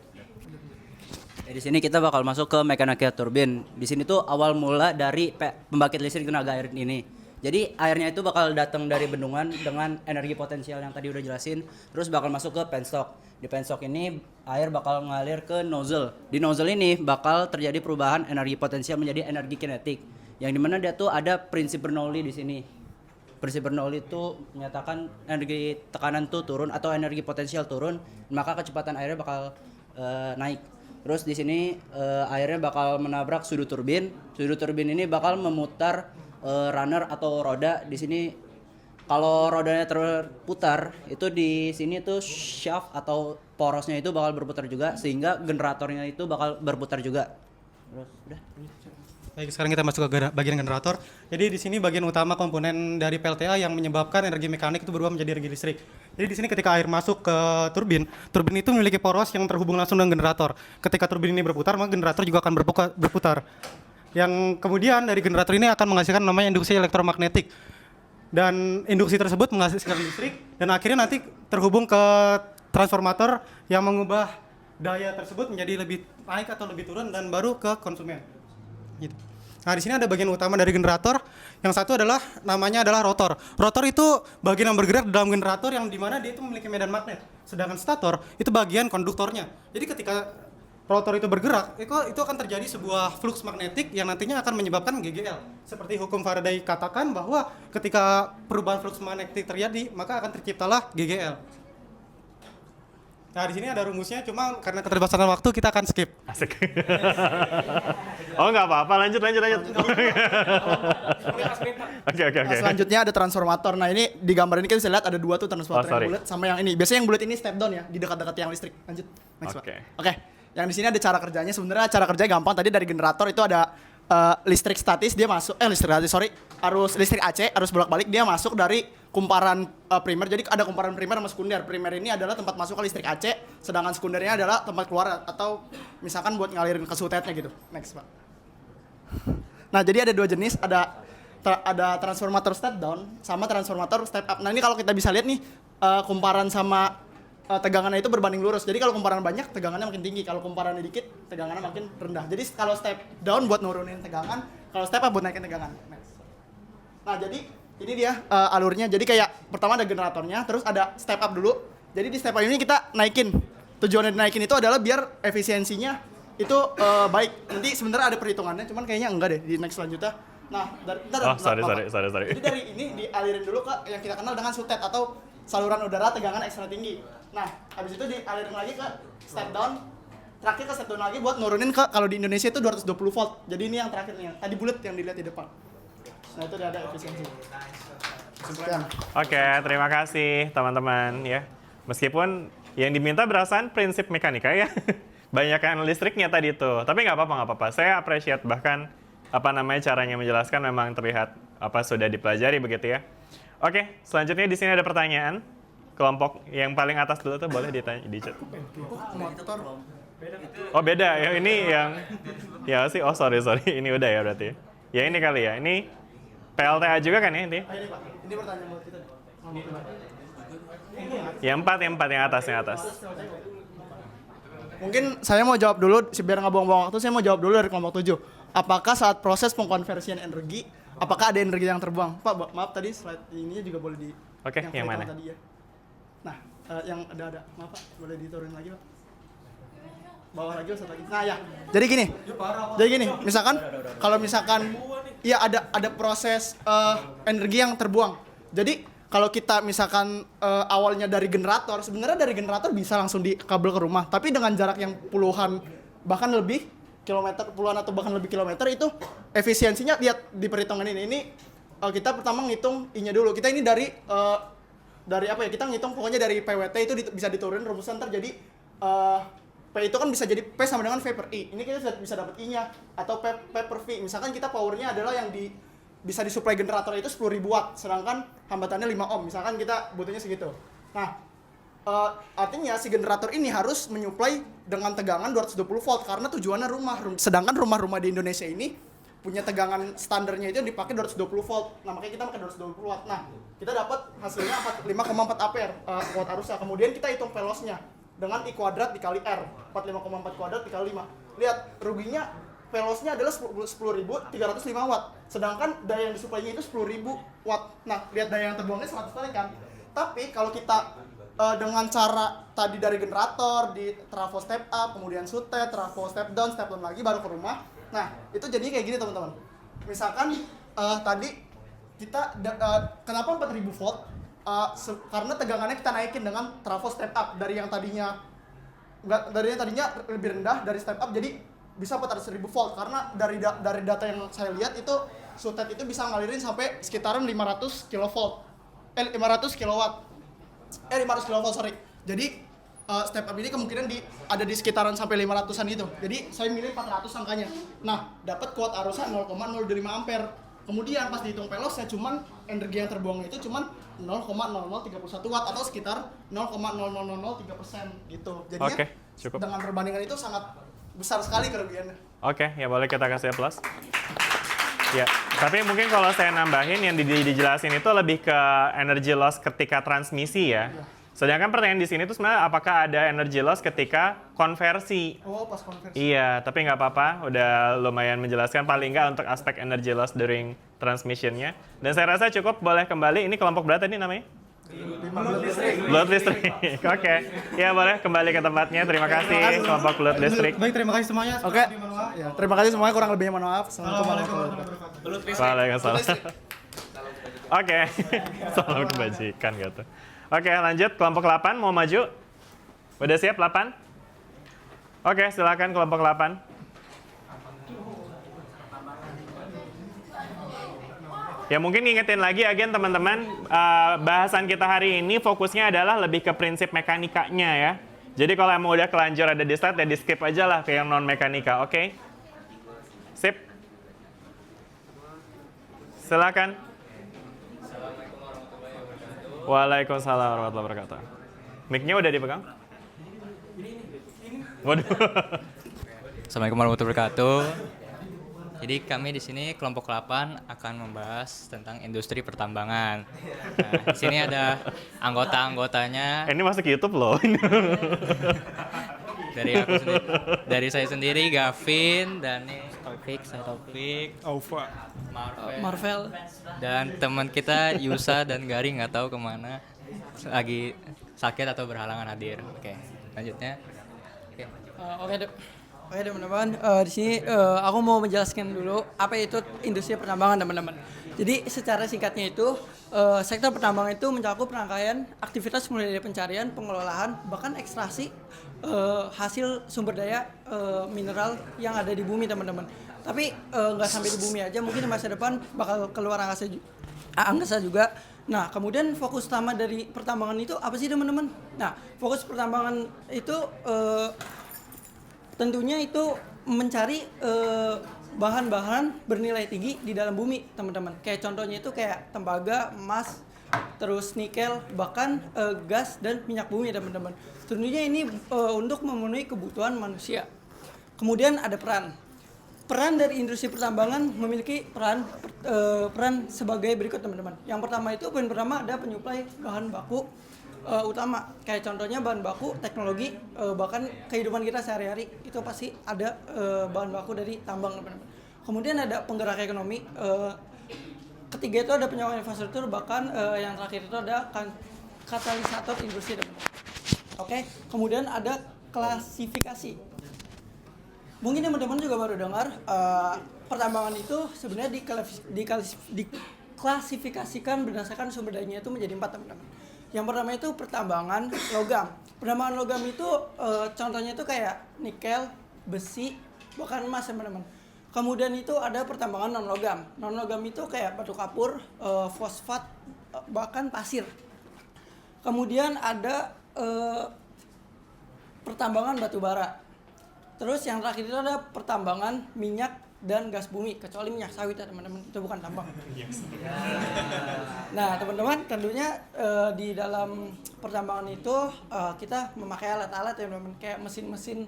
Di sini kita bakal masuk ke mekanika turbin. Di sini tuh awal mula dari pembangkit listrik tenaga air ini. Jadi airnya itu bakal datang dari bendungan dengan energi potensial yang tadi udah jelasin, terus bakal masuk ke penstock. Di penstock ini air bakal ngalir ke nozzle. Di nozzle ini bakal terjadi perubahan energi potensial menjadi energi kinetik. Yang dimana dia tuh ada prinsip Bernoulli di sini. Prinsip Bernoulli itu menyatakan energi tekanan tuh turun atau energi potensial turun, maka kecepatan airnya bakal naik. Terus di sini airnya bakal menabrak sudut turbin. Sudut turbin ini bakal memutar runner atau roda. Di sini kalau rodanya terputar, itu di sini tuh shaft atau porosnya itu bakal berputar juga sehingga generatornya itu bakal berputar juga. Terus udah. Baik, sekarang kita masuk ke bagian generator. Jadi di sini bagian utama komponen dari PLTA yang menyebabkan energi mekanik itu berubah menjadi energi listrik. Jadi di sini ketika air masuk ke turbin, turbin itu memiliki poros yang terhubung langsung dengan generator. Ketika turbin ini berputar, maka generator juga akan berputar. Yang kemudian dari generator ini akan menghasilkan namanya induksi elektromagnetik. Dan induksi tersebut menghasilkan listrik dan akhirnya nanti terhubung ke transformator yang mengubah daya tersebut menjadi lebih naik atau lebih turun dan baru ke konsumen. Gitu. Nah, di sini ada bagian utama dari generator. Yang satu adalah namanya adalah rotor. Rotor itu bagian yang bergerak dalam generator yang dimana dia itu memiliki medan magnet. Sedangkan stator itu bagian konduktornya. Jadi ketika rotor itu bergerak, itu akan terjadi sebuah flux magnetik yang nantinya akan menyebabkan GGL. Seperti hukum Faraday katakan bahwa ketika perubahan flux magnetik terjadi, maka akan terciptalah GGL. Nah, di sini ada rumusnya, cuma karena keterbatasan waktu kita akan skip. Asik. Oh, nggak apa-apa, lanjut. Oke. Nah, selanjutnya ada transformator. Nah, ini di gambar ini kan bisa lihat ada dua tuh transformator yang bulat sama yang ini. Biasanya yang bulat ini step down ya, di dekat-dekat yang listrik. Lanjut. Next, Pak. Oke. Yang di sini ada cara kerjanya. Sebenarnya cara kerjanya gampang. Tadi dari generator itu ada listrik statis, dia masuk arus listrik AC, arus bolak-balik dia masuk dari kumparan primer. Jadi ada kumparan primer sama sekunder. Primer ini adalah tempat masuk ke listrik AC, sedangkan sekundernya adalah tempat keluar atau misalkan buat ngalirin ke sutetnya gitu. Next, Pak. Nah, jadi ada dua jenis, ada transformator step down sama transformator step up. Nah, ini kalau kita bisa lihat nih kumparan sama tegangannya itu berbanding lurus. Jadi kalau kumparan banyak, tegangannya makin tinggi. Kalau kumparannya dikit, tegangannya makin rendah. Jadi kalau step down buat nurunin tegangan, kalau step up buat naikin tegangan. Nah, jadi ini dia alurnya. Jadi kayak pertama ada generatornya, terus ada step up dulu. Jadi di step up ini kita naikin. Tujuannya dinaikin itu adalah biar efisiensinya itu baik. Nanti sebenarnya ada perhitungannya, cuman kayaknya enggak deh di next selanjutnya. Nah, sorry. Jadi dari ini dialirin dulu ke yang kita kenal dengan sutet atau saluran udara tegangan ekstra tinggi. Nah, habis itu dialirin lagi ke step down. Terakhir ke step down lagi buat nurunin ke, kalau di Indonesia itu 220 volt. Jadi ini yang terakhir nih, tadi bulat yang dilihat di depan. Nah, itu udah ada efisiensi. Oke, terima kasih teman-teman ya. Meskipun yang diminta berdasarkan prinsip mekanika ya. Banyakan listriknya tadi itu. Tapi nggak apa-apa. Saya appreciate bahkan caranya menjelaskan memang terlihat sudah dipelajari begitu ya. Oke, selanjutnya di sini ada pertanyaan. Kelompok yang paling atas dulu tuh boleh ditanya di chat. Oh, beda ya, ini yang ya sih. Oh, sorry. Ini udah ya berarti. Ya ini kali ya. Ini PLTA juga kan ya ini? Ini pertanyaan buat kita. Yang atas. Mungkin saya mau jawab dulu, biar nggak buang-buang waktu, saya mau jawab dulu dari kelompok 7. Apakah saat proses pengkonversian energi, apakah ada energi yang terbuang? Pak, maaf tadi slide ininya juga boleh di... Oke, yang mana? Tadi ya. Nah, yang ada. Maaf Pak, boleh diturunin lagi Pak. Bawah lagi, satu lagi. Nah ya, jadi gini, misalkan, kalau misalkan, ya ada proses energi yang terbuang. Jadi, kalau kita misalkan awalnya dari generator, sebenarnya dari generator bisa langsung di kabel ke rumah. Tapi dengan jarak yang puluhan, bahkan lebih kilometer, puluhan atau bahkan lebih kilometer, itu efisiensinya lihat di perhitungan ini. Ini kita pertama ngitung I-nya dulu. Kita ini dari apa ya? Kita ngitung pokoknya dari PWT itu bisa diturunin rumusan terjadi P itu kan bisa jadi P sama dengan V per I. Ini kita bisa dapat I-nya atau P per V. Misalkan kita powernya adalah yang di bisa disuplai generator itu 10.000 watt, sedangkan hambatannya 5 ohm, misalkan kita butuhnya segitu. Nah, artinya si generator ini harus menyuplai dengan tegangan 220 volt karena tujuannya sedangkan rumah-rumah di Indonesia ini punya tegangan standarnya itu dipakai 220 volt. Nah, makanya kita pakai 220 watt. Nah, kita dapat hasilnya 5,4 ampere kuat arusnya. Kemudian kita hitung velosnya dengan I kuadrat dikali R, 45,4 kuadrat dikali 5. Lihat, ruginya velosnya adalah 10.305 watt, sedangkan daya yang disuplainya itu 10.000 watt. Nah, lihat daya yang terbuangnya 100 kali kan. Tapi kalau kita dengan cara tadi dari generator, di trafo step up, kemudian sutet, trafo step down lagi baru ke rumah. Nah, itu jadinya kayak gini teman-teman. Misalkan tadi kita kenapa 4.000 volt? Karena tegangannya kita naikin dengan trafo step up dari yang tadinya lebih rendah dari step up jadi bisa 400.000 volt karena dari data yang saya lihat itu sutet itu bisa ngalirin sampai sekitaran 500 kilovolt 500 kilowatt 500 kilovolt sorry. Jadi step up ini kemungkinan ada di sekitaran sampai 500-an itu. Jadi saya milih 400 angkanya. Nah, dapat kuat arusnya 0,025 ampere. Kemudian pas dihitung velosnya cuman energi yang terbuangnya itu cuman 0,0031 watt atau sekitar 0,0003% gitu. Jadinya cukup. Dengan perbandingan itu sangat besar sekali kerugiannya. Oke, ya boleh kita kasih plus. Ya, tapi mungkin kalau saya nambahin yang dijelasin itu lebih ke energy loss ketika transmisi ya. Sedangkan pertanyaan di sini tuh sebenarnya apakah ada energy loss ketika konversi? Oh, pas konversi. Iya, tapi nggak apa-apa, udah lumayan menjelaskan paling nggak untuk aspek energy loss during transmissionnya. Dan saya rasa cukup, boleh kembali. Ini kelompok berapa tadi namanya? Blood listrik. Oke. Ya boleh kembali ke tempatnya. Terima kasih kelompok blood listrik. Baik, terima kasih semuanya. Oke. Ya, terima kasih semuanya, kurang lebihnya mohon maaf. Assalamualaikum warahmatullahi wabarakatuh. Waalaikumsalam. Oke. Salam kebajikan gitu. Oke, lanjut kelompok 8 mau maju. Udah siap 8? Oke, silakan kelompok 8. Ya mungkin ngingetin lagi again teman-teman, bahasan kita hari ini fokusnya adalah lebih ke prinsip mekanikanya ya. Jadi kalau emang udah kelanjur ada di slide ya di skip aja lah ke yang non mekanika, oke? Sip. Silakan. Waalaikumsalam warahmatullahi wabarakatuh. Mic-nya udah dipegang? Waduh. Assalamualaikum warahmatullahi wabarakatuh. Jadi kami di sini kelompok 8 akan membahas tentang industri pertambangan. Nah, di sini ada anggota-anggotanya. Ini masuk YouTube loh. Dari saya sendiri, Gavin, dan Taufik, Marvel, dan teman kita Yusa dan Garing nggak tahu kemana, lagi sakit atau berhalangan hadir. Oke, lanjutnya. Oke teman-teman, di sini aku mau menjelaskan dulu apa itu industri pertambangan teman-teman. Jadi secara singkatnya itu sektor pertambangan itu mencakup rangkaian aktivitas mulai dari pencarian, pengelolaan, bahkan ekstraksi hasil sumber daya mineral yang ada di bumi teman-teman. Tapi nggak sampai di bumi aja, mungkin di masa depan bakal keluar angkasa juga. Nah, kemudian fokus utama dari pertambangan itu apa sih teman-teman? Nah, fokus pertambangan itu tentunya itu mencari bahan-bahan bernilai tinggi di dalam bumi, teman-teman. Kayak contohnya itu kayak tembaga, emas, terus nikel, bahkan gas dan minyak bumi, teman-teman. Tentunya ini untuk memenuhi kebutuhan manusia. Kemudian ada peran dari industri pertambangan memiliki peran sebagai berikut, teman-teman. Yang pertama itu poin pertama ada penyuplai bahan baku utama, kayak contohnya bahan baku teknologi, bahkan kehidupan kita sehari-hari itu pasti ada bahan baku dari tambang, teman-teman. Kemudian ada penggerak ekonomi, ketiga itu ada penyewaan infrastruktur, bahkan yang terakhir itu ada katalisator industri, teman-teman. Oke, kemudian ada klasifikasi. Mungkin teman-teman juga baru dengar pertambangan itu sebenarnya diklasifikasikan berdasarkan sumber dayanya itu menjadi 4, teman-teman. Yang pertama itu pertambangan logam. Pertambangan logam itu contohnya itu kayak nikel, besi, bahkan emas, teman-teman. Kemudian itu ada pertambangan non logam. Non logam itu kayak batu kapur, fosfat, bahkan pasir. Kemudian ada pertambangan batu bara. Terus yang terakhir itu ada pertambangan minyak dan gas bumi kecuali minyak sawit ya teman-teman, itu bukan tambang. Nah teman-teman tentunya di dalam pertambangan itu kita memakai alat-alat ya teman-teman, kayak mesin-mesin,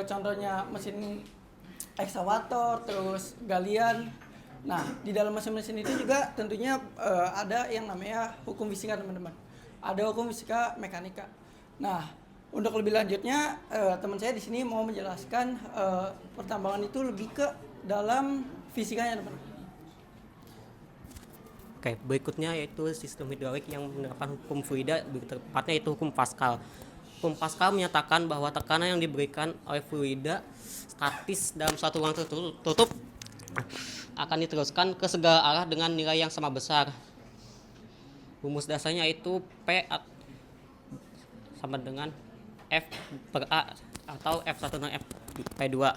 contohnya mesin ekskavator, terus galian. Nah di dalam mesin-mesin itu juga tentunya ada yang namanya hukum fisika teman-teman, ada hukum fisika mekanika. Nah untuk lebih lanjutnya teman saya di sini mau menjelaskan pertambangan itu lebih ke dalam fisikanya teman-teman. Oke, berikutnya yaitu sistem hidrolik yang menerapkan hukum fluida, tepatnya itu hukum Pascal. Hukum Pascal menyatakan bahwa tekanan yang diberikan oleh fluida statis dalam suatu ruang tertutup akan diteruskan ke segala arah dengan nilai yang sama besar. Rumus dasarnya itu P sama dengan F per A atau F1 dan F2.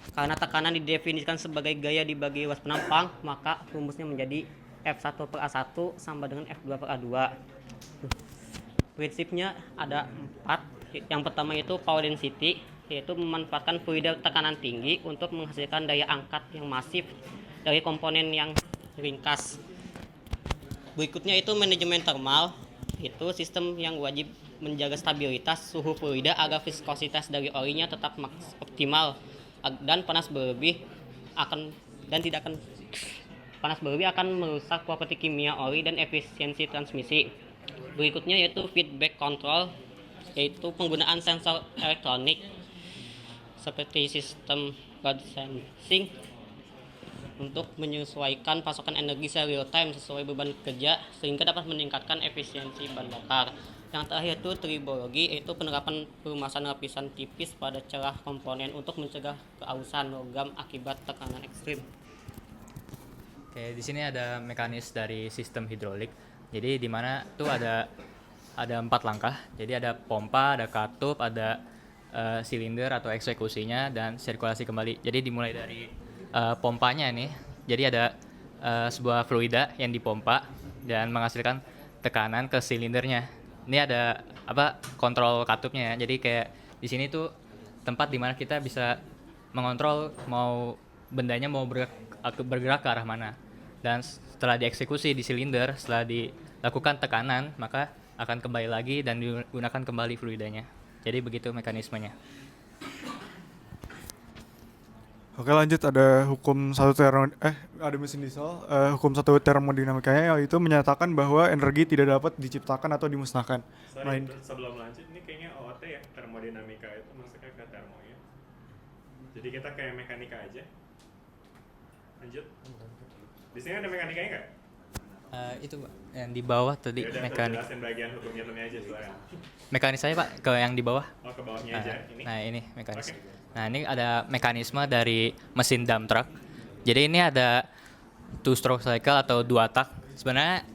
Karena tekanan didefinisikan sebagai gaya dibagi luas penampang, maka rumusnya menjadi F1 per A1 sama dengan F2 per A2. Prinsipnya ada 4. Yang pertama itu power density, yaitu memanfaatkan fluida tekanan tinggi untuk menghasilkan daya angkat yang masif dari komponen yang ringkas. Berikutnya itu manajemen termal, itu sistem yang wajib menjaga stabilitas suhu fluida agar viskositas dari orinya tetap optimal dan panas berlebih akan merusak properti kimia ori dan efisiensi transmisi. Berikutnya yaitu feedback control, yaitu penggunaan sensor elektronik seperti sistem load sensing untuk menyesuaikan pasokan energi secara real time sesuai beban kerja sehingga dapat meningkatkan efisiensi bahan bakar. Yang terakhir itu tribologi, yaitu penerapan perumasan lapisan tipis pada celah komponen untuk mencegah keausan logam akibat tekanan ekstrim. Oke, di sini ada mekanis dari sistem hidrolik. Jadi di mana tuh ada 4 langkah. Jadi ada pompa, ada katup, ada silinder atau eksekusinya dan sirkulasi kembali. Jadi dimulai dari pompanya nih. Jadi ada sebuah fluida yang dipompa dan menghasilkan tekanan ke silindernya. Ini ada kontrol katupnya ya. Jadi kayak di sini tuh tempat dimana kita bisa mengontrol mau bendanya mau bergerak ke arah mana. Dan setelah dieksekusi di silinder, setelah dilakukan tekanan, maka akan kembali lagi dan digunakan kembali fluidanya. Jadi begitu mekanismenya. Oke, lanjut, ada hukum ada mesin diesel, hukum satu termodinamikanya, yaitu menyatakan bahwa energi tidak dapat diciptakan atau dimusnahkan. Sebelum lanjut, ini kayaknya OOT ya, termodinamika itu masuknya ke termo ya. Jadi kita kayak mekanika aja. Lanjut. Di sini ada mekanikanya nggak? Itu Pak, yang di bawah tadi mekanik. Jelasin bagian hukumnya aja silakan. Mekanis saya Pak, ke yang di bawah. Oh, ke bawahnya aja. Ini. Nah ini mekanis. Okay. Nah ini ada mekanisme dari mesin dump truck. Jadi ini ada two stroke cycle atau 2 tak. Sebenarnya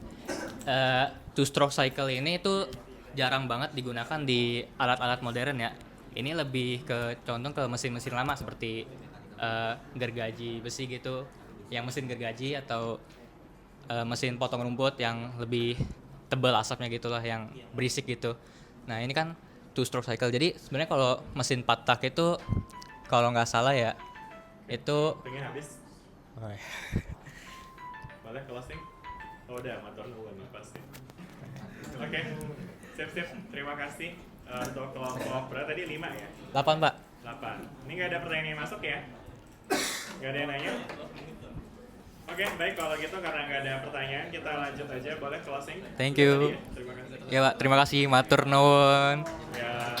two stroke cycle ini itu jarang banget digunakan di alat-alat modern ya. Ini lebih ke contoh ke mesin-mesin lama seperti gergaji besi gitu, yang mesin gergaji atau mesin potong rumput yang lebih tebal asapnya gitulah, yang berisik gitu. Nah ini kan two stroke cycle. Jadi sebenarnya kalau mesin 4 tak itu kalau nggak salah ya itu pengen habis. Oh, ya. Boleh closing? Oh udah, motor nungguan pasti. Oke, sip. Terima kasih untuk kelompok berapa tadi 5 ya? 8 Pak. 8. Ini nggak ada pertanyaan yang masuk ya? Nggak ada yang nanya? Oke, baik, kalau gitu karena nggak ada pertanyaan kita lanjut aja, boleh closing? Thank you. Terima kasih. Ya Pak, terima kasih, matur nuwun. Ya,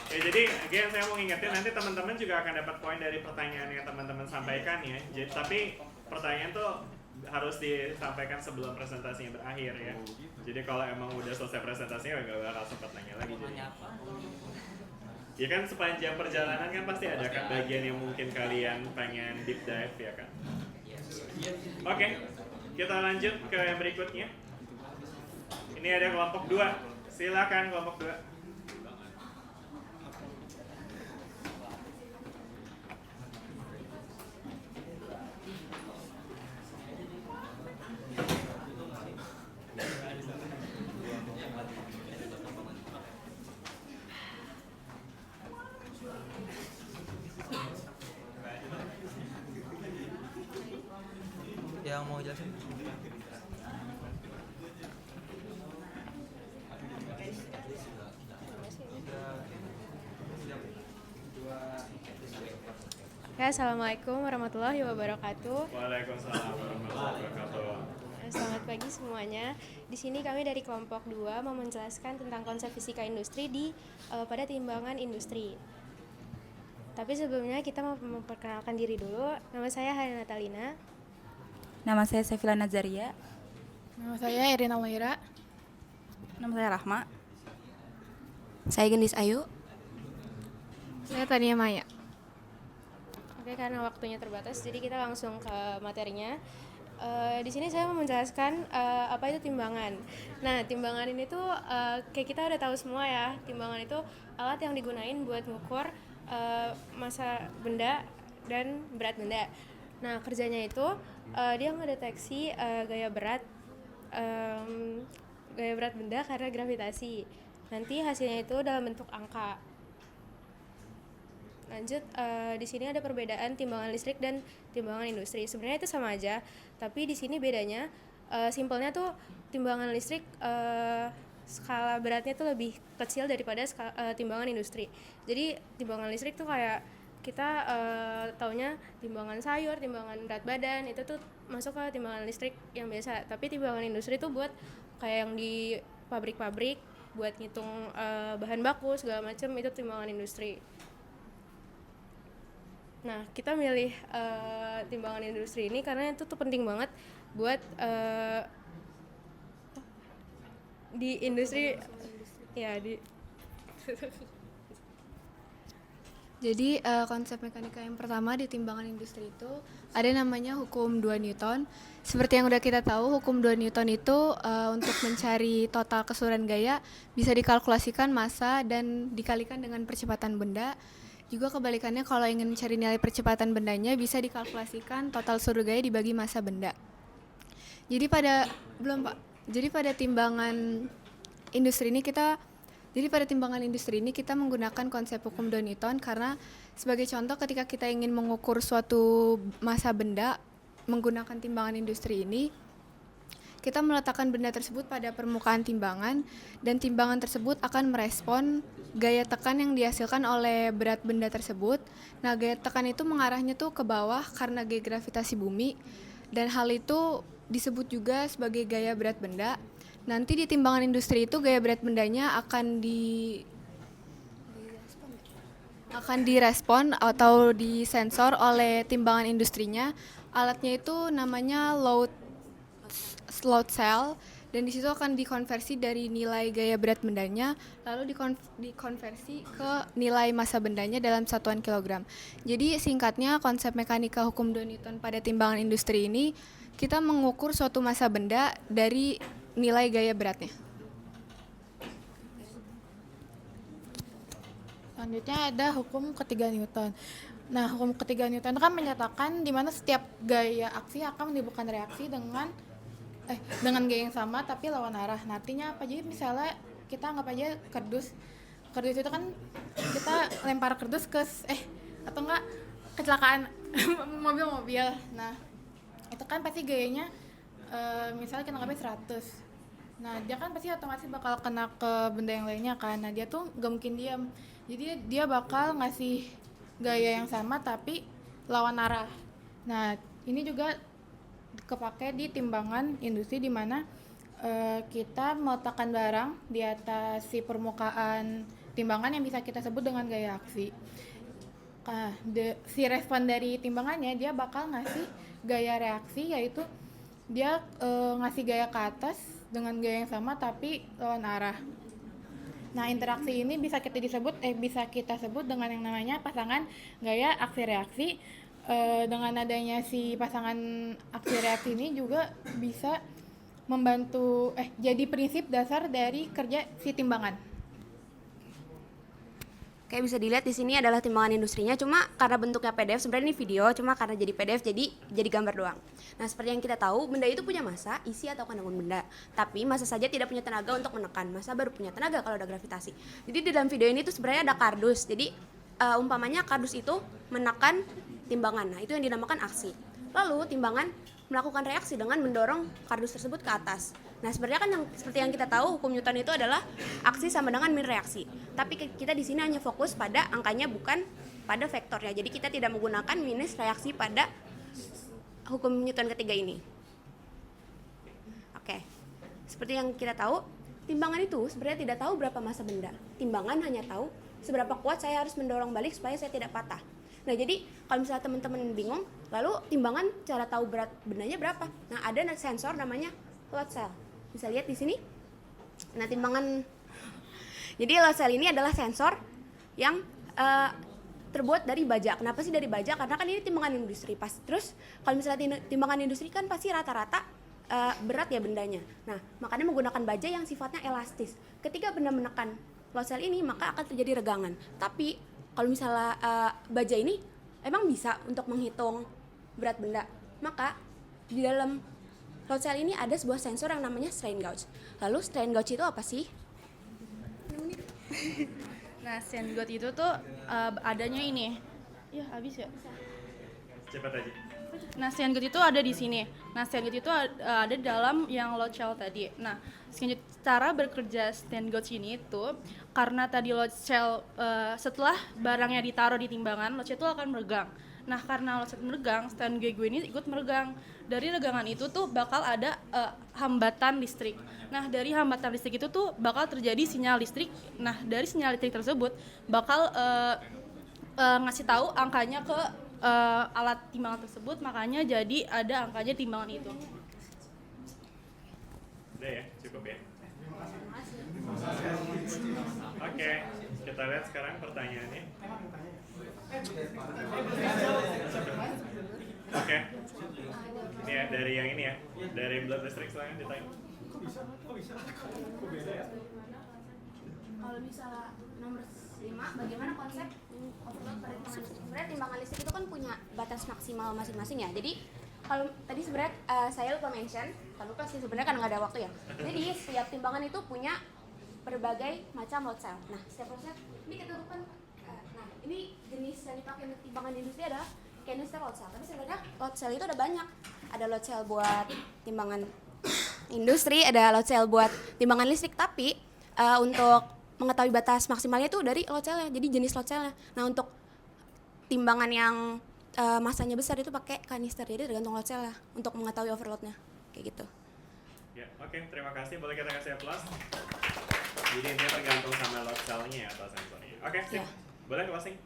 jadi again saya mau ngingetin nanti teman-teman juga akan dapat poin dari pertanyaan yang teman-teman sampaikan ya. Jadi, tapi pertanyaan tuh harus disampaikan sebelum presentasinya berakhir ya. Jadi kalau emang udah selesai presentasinya nggak bakal sempat nanya lagi. Jadi. Ya kan sepanjang perjalanan kan pasti ada kan bagian yang mungkin kalian pengen deep dive ya kan. Oke, kita lanjut ke yang berikutnya. Ini ada kelompok 2. Silakan kelompok 2. yang mau jelasin? Ya, Assalamualaikum warahmatullahi wabarakatuh. Waalaikumsalam warahmatullahi wabarakatuh. Selamat pagi semuanya. Di sini kami dari kelompok 2 mau menjelaskan tentang konsep fisika industri pada timbangan industri. Tapi sebelumnya kita mau memperkenalkan diri dulu. Nama saya Hana Natalina. Nama saya Sefila Nazaria. Nama saya Irina Maira. Nama saya Rahma. Saya Gendis Ayu. Saya Tania Maya. Oke, karena waktunya terbatas, jadi kita langsung ke materinya. Di sini saya mau menjelaskan apa itu timbangan. Nah, timbangan ini tuh kayak kita udah tahu semua ya. Timbangan itu alat yang digunain buat ngukur massa benda dan berat benda. Nah, kerjanya itu dia ngedeteksi gaya berat benda karena gravitasi. Nanti hasilnya itu dalam bentuk angka. Lanjut, di sini ada perbedaan timbangan listrik dan timbangan industri. Sebenarnya itu sama aja, tapi di sini bedanya simpelnya tuh timbangan listrik skala beratnya tuh lebih kecil daripada timbangan industri. Jadi timbangan listrik tuh kayak kita taunya timbangan sayur, timbangan berat badan, itu tuh masuk ke timbangan listrik yang biasa. Tapi timbangan industri tuh buat kayak yang di pabrik-pabrik, buat ngitung bahan baku segala macam, itu timbangan industri. Nah, kita milih timbangan industri ini karena itu tuh penting banget buat di industri ya di Jadi konsep mekanika yang pertama di timbangan industri itu ada namanya hukum 2 Newton. Seperti yang udah kita tahu, hukum 2 Newton itu untuk mencari total keseluruhan gaya bisa dikalkulasikan massa dan dikalikan dengan percepatan benda. Juga kebalikannya, kalau ingin mencari nilai percepatan bendanya bisa dikalkulasikan total seluruh gaya dibagi massa benda. Jadi pada timbangan industri ini kita menggunakan konsep hukum 2 Newton karena sebagai contoh ketika kita ingin mengukur suatu massa benda menggunakan timbangan industri ini, kita meletakkan benda tersebut pada permukaan timbangan dan timbangan tersebut akan merespon gaya tekan yang dihasilkan oleh berat benda tersebut. Nah, gaya tekan itu mengarahnya tuh ke bawah karena gaya gravitasi bumi, dan hal itu disebut juga sebagai gaya berat benda. Nanti di timbangan industri itu gaya berat bendanya akan direspon atau disensor oleh timbangan industrinya. Alatnya itu namanya load cell, dan di situ akan dikonversi dari nilai gaya berat bendanya lalu dikonversi ke nilai massa bendanya dalam satuan kilogram. Jadi singkatnya, konsep mekanika hukum 2 Newton pada timbangan industri ini kita mengukur suatu massa benda dari nilai gaya beratnya. Selanjutnya ada hukum ketiga Newton. Nah, hukum ketiga Newton kan menyatakan di mana setiap gaya aksi akan menimbulkan reaksi dengan gaya yang sama tapi lawan arah. Nah, artinya apa? Jadi misalnya kita anggap aja kardus itu kan kita lempar kardus ke atau enggak kecelakaan mobil. Nah, itu kan pasti gayanya misalnya kita anggapnya 100. Nah, dia kan pasti otomatis bakal kena ke benda yang lainnya kan. Nah, dia tuh gak mungkin diam. Jadi dia bakal ngasih gaya yang sama tapi lawan arah. Nah, ini juga kepake di timbangan industri di mana kita meletakkan barang di atas si permukaan timbangan yang bisa kita sebut dengan gaya aksi. Si respon dari timbangannya dia bakal ngasih gaya reaksi, yaitu dia ngasih gaya ke atas dengan gaya yang sama tapi lawan arah. Nah, interaksi ini bisa kita sebut dengan yang namanya pasangan gaya aksi reaksi. Dengan adanya si pasangan aksi reaksi ini juga bisa membantu jadi prinsip dasar dari kerja si timbangan. Kayak bisa dilihat di sini adalah timbangan industrinya, cuma karena bentuknya PDF, sebenarnya ini video, cuma karena jadi PDF jadi gambar doang. Nah, seperti yang kita tahu, benda itu punya massa, isi atau kandungan benda. Tapi massa saja tidak punya tenaga untuk menekan, massa baru punya tenaga kalau ada gravitasi. Jadi di dalam video ini tuh sebenarnya ada kardus. Jadi umpamanya kardus itu menekan timbangan. Nah, itu yang dinamakan aksi. Lalu timbangan melakukan reaksi dengan mendorong kardus tersebut ke atas. Nah, sebenarnya kan seperti yang kita tahu, hukum Newton itu adalah aksi sama dengan min reaksi. Tapi kita di sini hanya fokus pada angkanya, bukan pada vektornya. Jadi kita tidak menggunakan minus reaksi pada hukum Newton ketiga ini. Oke. Seperti yang kita tahu, timbangan itu sebenarnya tidak tahu berapa massa benda. Timbangan hanya tahu seberapa kuat saya harus mendorong balik supaya saya tidak patah. Nah, jadi kalau misalnya teman-teman bingung, lalu timbangan cara tahu berat bendanya berapa? Nah, ada sensor namanya load cell. Bisa lihat di sini. Nah, timbangan. Jadi load cell ini adalah sensor yang terbuat dari baja. Kenapa sih dari baja? Karena kan ini timbangan industri. Terus kalau misalnya timbangan industri kan pasti rata-rata berat ya bendanya. Nah, makanya menggunakan baja yang sifatnya elastis. Ketika benda menekan load cell ini, maka akan terjadi regangan. Tapi kalau misalnya baja ini emang bisa untuk menghitung berat benda, maka di dalam load cell ini ada sebuah sensor yang namanya strain gauge. Lalu strain gauge itu apa sih? Nah, strain gauge itu tuh adanya ini. Ya, habis ya. Cepat aja. Nah, strain gauge itu ada di sini. Nah, strain gauge itu ada dalam yang load cell tadi. Nah, cara bekerja strain gauge ini itu karena tadi load cell setelah barangnya ditaruh di timbangan, load cell itu akan meregang. Nah, karena load cell meregang, strain gauge ini ikut meregang. Dari regangan itu tuh bakal ada hambatan listrik. Nah, dari hambatan listrik itu tuh bakal terjadi sinyal listrik. Nah, dari sinyal listrik tersebut bakal ngasih tahu angkanya ke alat timbangan tersebut, makanya jadi ada angkanya timbangan itu. Udah ya, cukup ya. Oke, kita lihat sekarang pertanyaannya. Oke, ini ya dari yang ini ya, dari blood listrik silahkan ditanya. Kalau misalnya nomor 5, bagaimana konsep overload pada timbangan listrik? Sebenarnya timbangan listrik itu kan punya batas maksimal masing-masing ya. Jadi kalau tadi sebenarnya saya lupa mention, lupa sih sebenarnya karena nggak ada waktu ya. Jadi setiap timbangan itu punya berbagai macam load cell. Nah, setiap load cell ini ketentukan. Nah, ini jenis yang dipakai untuk timbangan industri adalah canister load cell. Tapi sebenarnya load cell itu ada banyak. Ada load cell buat timbangan industri, ada load cell buat timbangan listrik. Tapi untuk mengetahui batas maksimalnya itu dari load cell-nya. Jadi jenis load cell-nya. Nah, untuk timbangan yang masanya besar itu pakai kanister, jadi tergantung load cell lah untuk mengetahui overloadnya kayak gitu. Ya, oke, terima kasih. Boleh kita kasih aplaus. Jadi intinya tergantung sama load cell-nya atau sensornya. Oke, sip. Boleh closing.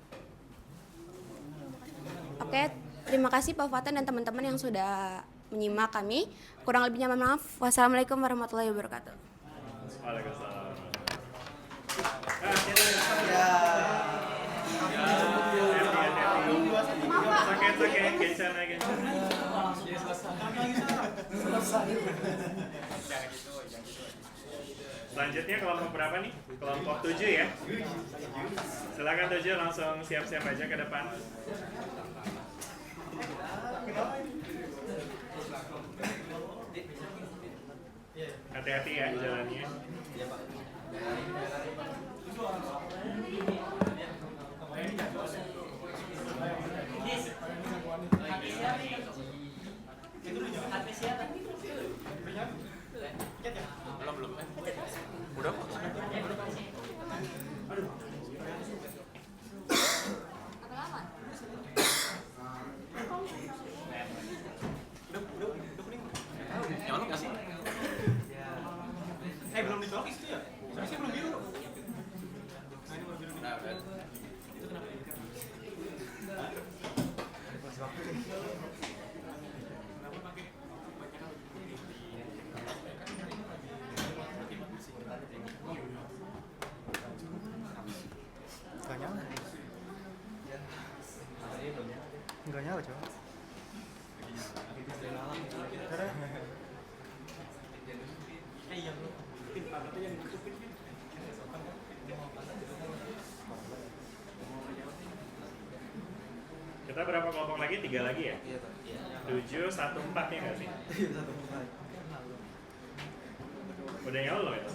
Oke, terima kasih Pak Fatan dan teman-teman yang sudah menyimak kami. Kurang lebihnya mohon maaf. Wassalamualaikum warahmatullahi wabarakatuh. Waalaikumsalam. Selanjutnya kelompok berapa nih? Kelompok 7 ya. Silakan 7 langsung siap-siap aja ke depan. Hati-hati ya jalannya. Belum. Udah. Nyala nggak sih? Belum ditolak itu ya? Seharusnya belum biru. Nah, ini baru biru. Nah, itu kenapa? Kenapa pakai Nggak nyala. Nggak nyala, coba. Iya, bro. Yang ditutupin. Kita berapa kelompok lagi? 3 lagi ya? 7, 1, 4 ya nggak sih? Udah nyala loh itu?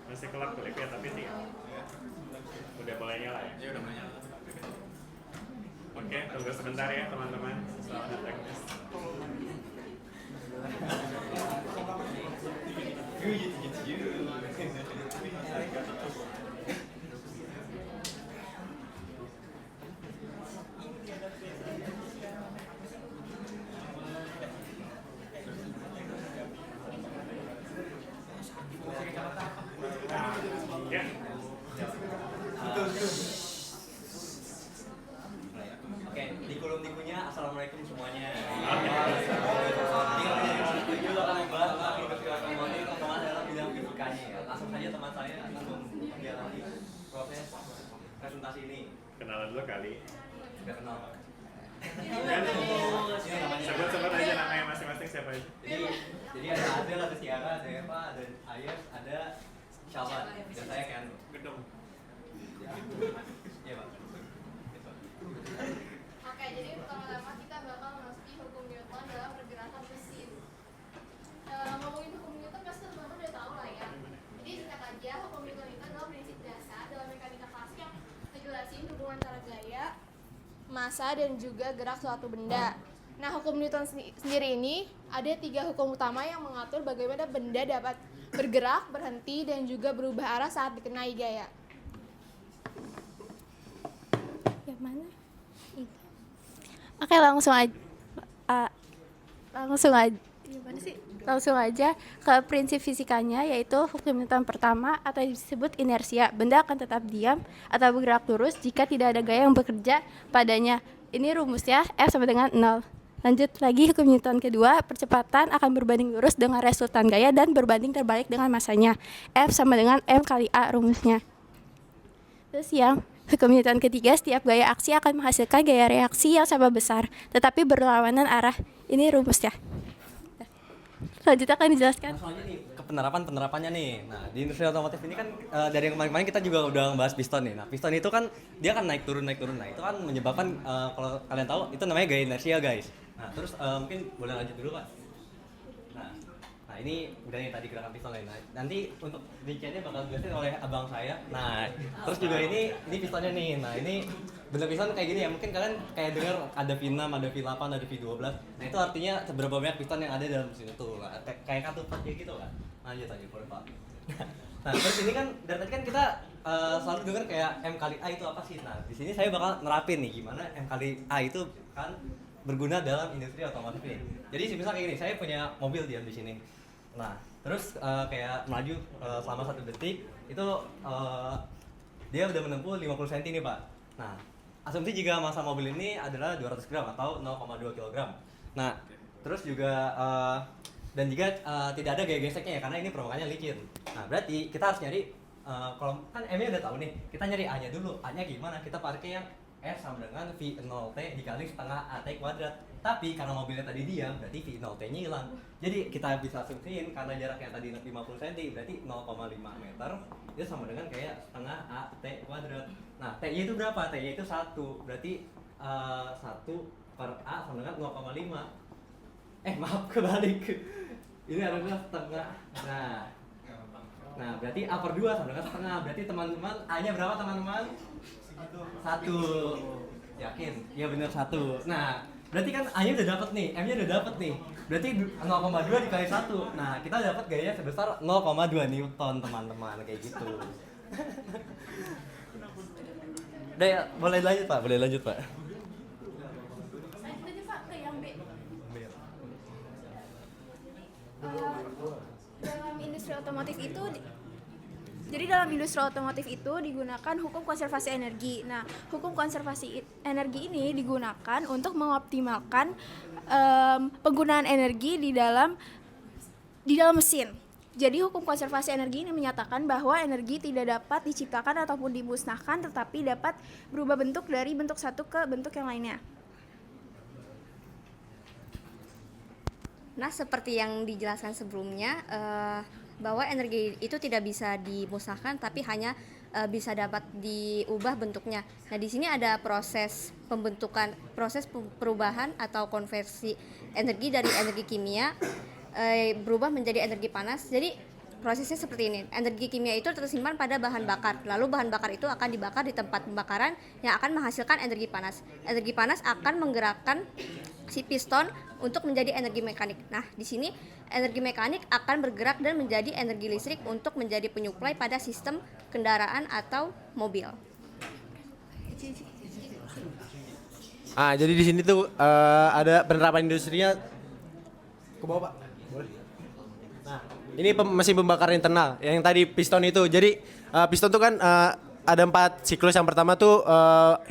Masih Masih kelap kulit ya, tapi sih udah boleh nyala ya? Ya udah mulai nyala. Oke, tunggu sebentar ya teman-teman. Soalnya teknis. Ya. Oke, di kolom dikunya assalamualaikum semuanya. Dalam bidang fisikanya ya. Langsung saja teman saya langsung menjalani proses presentasi ini. Kenalan dulu kali. Sudah kenal Pak. Sebut-sebut aja namanya masing-masing siapa aja. Jadi ada Adel, ada Tiara, ada Eva, ada Ayes, ada Syalwan, dan saya kan Gedung. Iya Pak. Oke, jadi pertama-tama kita bakal memasuki hukum Newton dalam pergerakan mesin. Ngomongin hukum Newton pasti teman-teman udah tahu lah ya. Jadi singkat aja, hukum Newton itu adalah prinsip dasar dalam mekanika klasik yang ngejelasin hubungan antara gaya, massa, dan juga gerak suatu benda. Nah, hukum Newton sendiri ini ada 3 hukum utama yang mengatur bagaimana benda dapat bergerak, berhenti, dan juga berubah arah saat dikenai gaya. Yang mana? Oke, langsung aja. Langsung aja ke prinsip fisikanya, yaitu hukum Newton pertama atau disebut inersia. Benda akan tetap diam atau bergerak lurus jika tidak ada gaya yang bekerja padanya. Ini rumusnya F sama dengan 0. Lanjut lagi, hukum Newton kedua, percepatan akan berbanding lurus dengan resultan gaya dan berbanding terbalik dengan masanya. F sama dengan M kali A rumusnya. Terus yang hukum Newton ketiga, setiap gaya aksi akan menghasilkan gaya reaksi yang sama besar, tetapi berlawanan arah. Ini rumusnya. Lanjut akan dijelaskan. Langsung aja nih ke penerapannya nih. Nah, di industri otomotif ini kan dari yang kemarin-kemarin kita juga udah ngebahas piston nih. Nah, piston itu kan dia kan naik turun. Nah, itu kan menyebabkan kalau kalian tahu itu namanya gaya inersia, guys. Nah, terus mungkin boleh lanjut dulu, Pak. Nah, ini udah nih tadi gerakan piston lain. Nah, nanti untuk rinciannya bakal dijelasin oleh abang saya. Nah, terus juga ini pistonnya nih. Nah, ini bentuk piston kayak gini ya. Mungkin kalian kayak dengar ada V6, ada V8, ada V12. Nah, itu artinya seberapa banyak piston yang ada dalam mesin itu. Nah, kayak kartu plat gitu kan. Lanjut aja, boleh Pak. Nah, terus ini kan dari tadi kan kita selalu dengar kayak M kali A itu apa sih? Nah, di sini saya bakal nerapin nih gimana M kali A itu kan berguna dalam industri otomotif ini. Jadi misal kayak gini, saya punya mobil diam di sini. Nah, terus kayak melaju selama 1 detik itu dia udah menempuh 50 cm nih Pak. Nah, asumsi jika massa mobil ini adalah 200 gram atau 0,2 kg. Nah, terus juga dan jika tidak ada gaya geseknya ya, karena ini permukaannya licin. Nah, berarti kita harus nyari kalau kan M-nya udah tahu nih, kita nyari A-nya dulu. A-nya gimana? Kita pakai yang F sama dengan V0T dikali setengah AT kuadrat. Tapi karena mobilnya tadi diam, berarti V0T-nya hilang. Jadi kita bisa asumsiin karena jaraknya tadi 50 cm, berarti 0,5 meter itu sama dengan kayak setengah AT kuadrat. Nah, T-nya itu berapa? T-nya itu 1. Berarti 1 per A sama dengan 0,5. Maaf, kebalik. Ini adalah setengah. Nah, berarti A per 2 sama dengan setengah. Berarti teman-teman, A-nya berapa teman-teman? 1. Yakin? Ya benar 1. Nah, berarti kan A-nya udah dapat nih, M-nya udah dapat nih. Berarti 0,2 dikali 1. Nah, kita dapat gaya sebesar 0,2 Newton, teman-teman, kayak gitu. Udah ya, boleh lanjut Pak, Dalam industri otomotif itu dalam industri otomotif itu digunakan hukum konservasi energi. Nah, hukum konservasi energi ini digunakan untuk mengoptimalkan penggunaan energi di dalam mesin. Jadi hukum konservasi energi ini menyatakan bahwa energi tidak dapat diciptakan ataupun dimusnahkan, tetapi dapat berubah bentuk dari bentuk satu ke bentuk yang lainnya. Nah, seperti yang dijelaskan sebelumnya, bahwa energi itu tidak bisa dimusnahkan, tapi hanya bisa dapat diubah bentuknya. Nah, di sini ada proses perubahan atau konversi energi dari energi kimia berubah menjadi energi panas. Jadi prosesnya seperti ini. Energi kimia itu tersimpan pada bahan bakar. Lalu bahan bakar itu akan dibakar di tempat pembakaran yang akan menghasilkan energi panas. Energi panas akan menggerakkan si piston untuk menjadi energi mekanik. Nah, di sini energi mekanik akan bergerak dan menjadi energi listrik untuk menjadi penyuplai pada sistem kendaraan atau mobil. Jadi di sini tuh ada penerapan industrinya. Ke bawah, Pak. Boleh. Nah, ini mesin pembakar internal yang tadi piston itu. Jadi piston tuh kan ada 4 siklus. Yang pertama tuh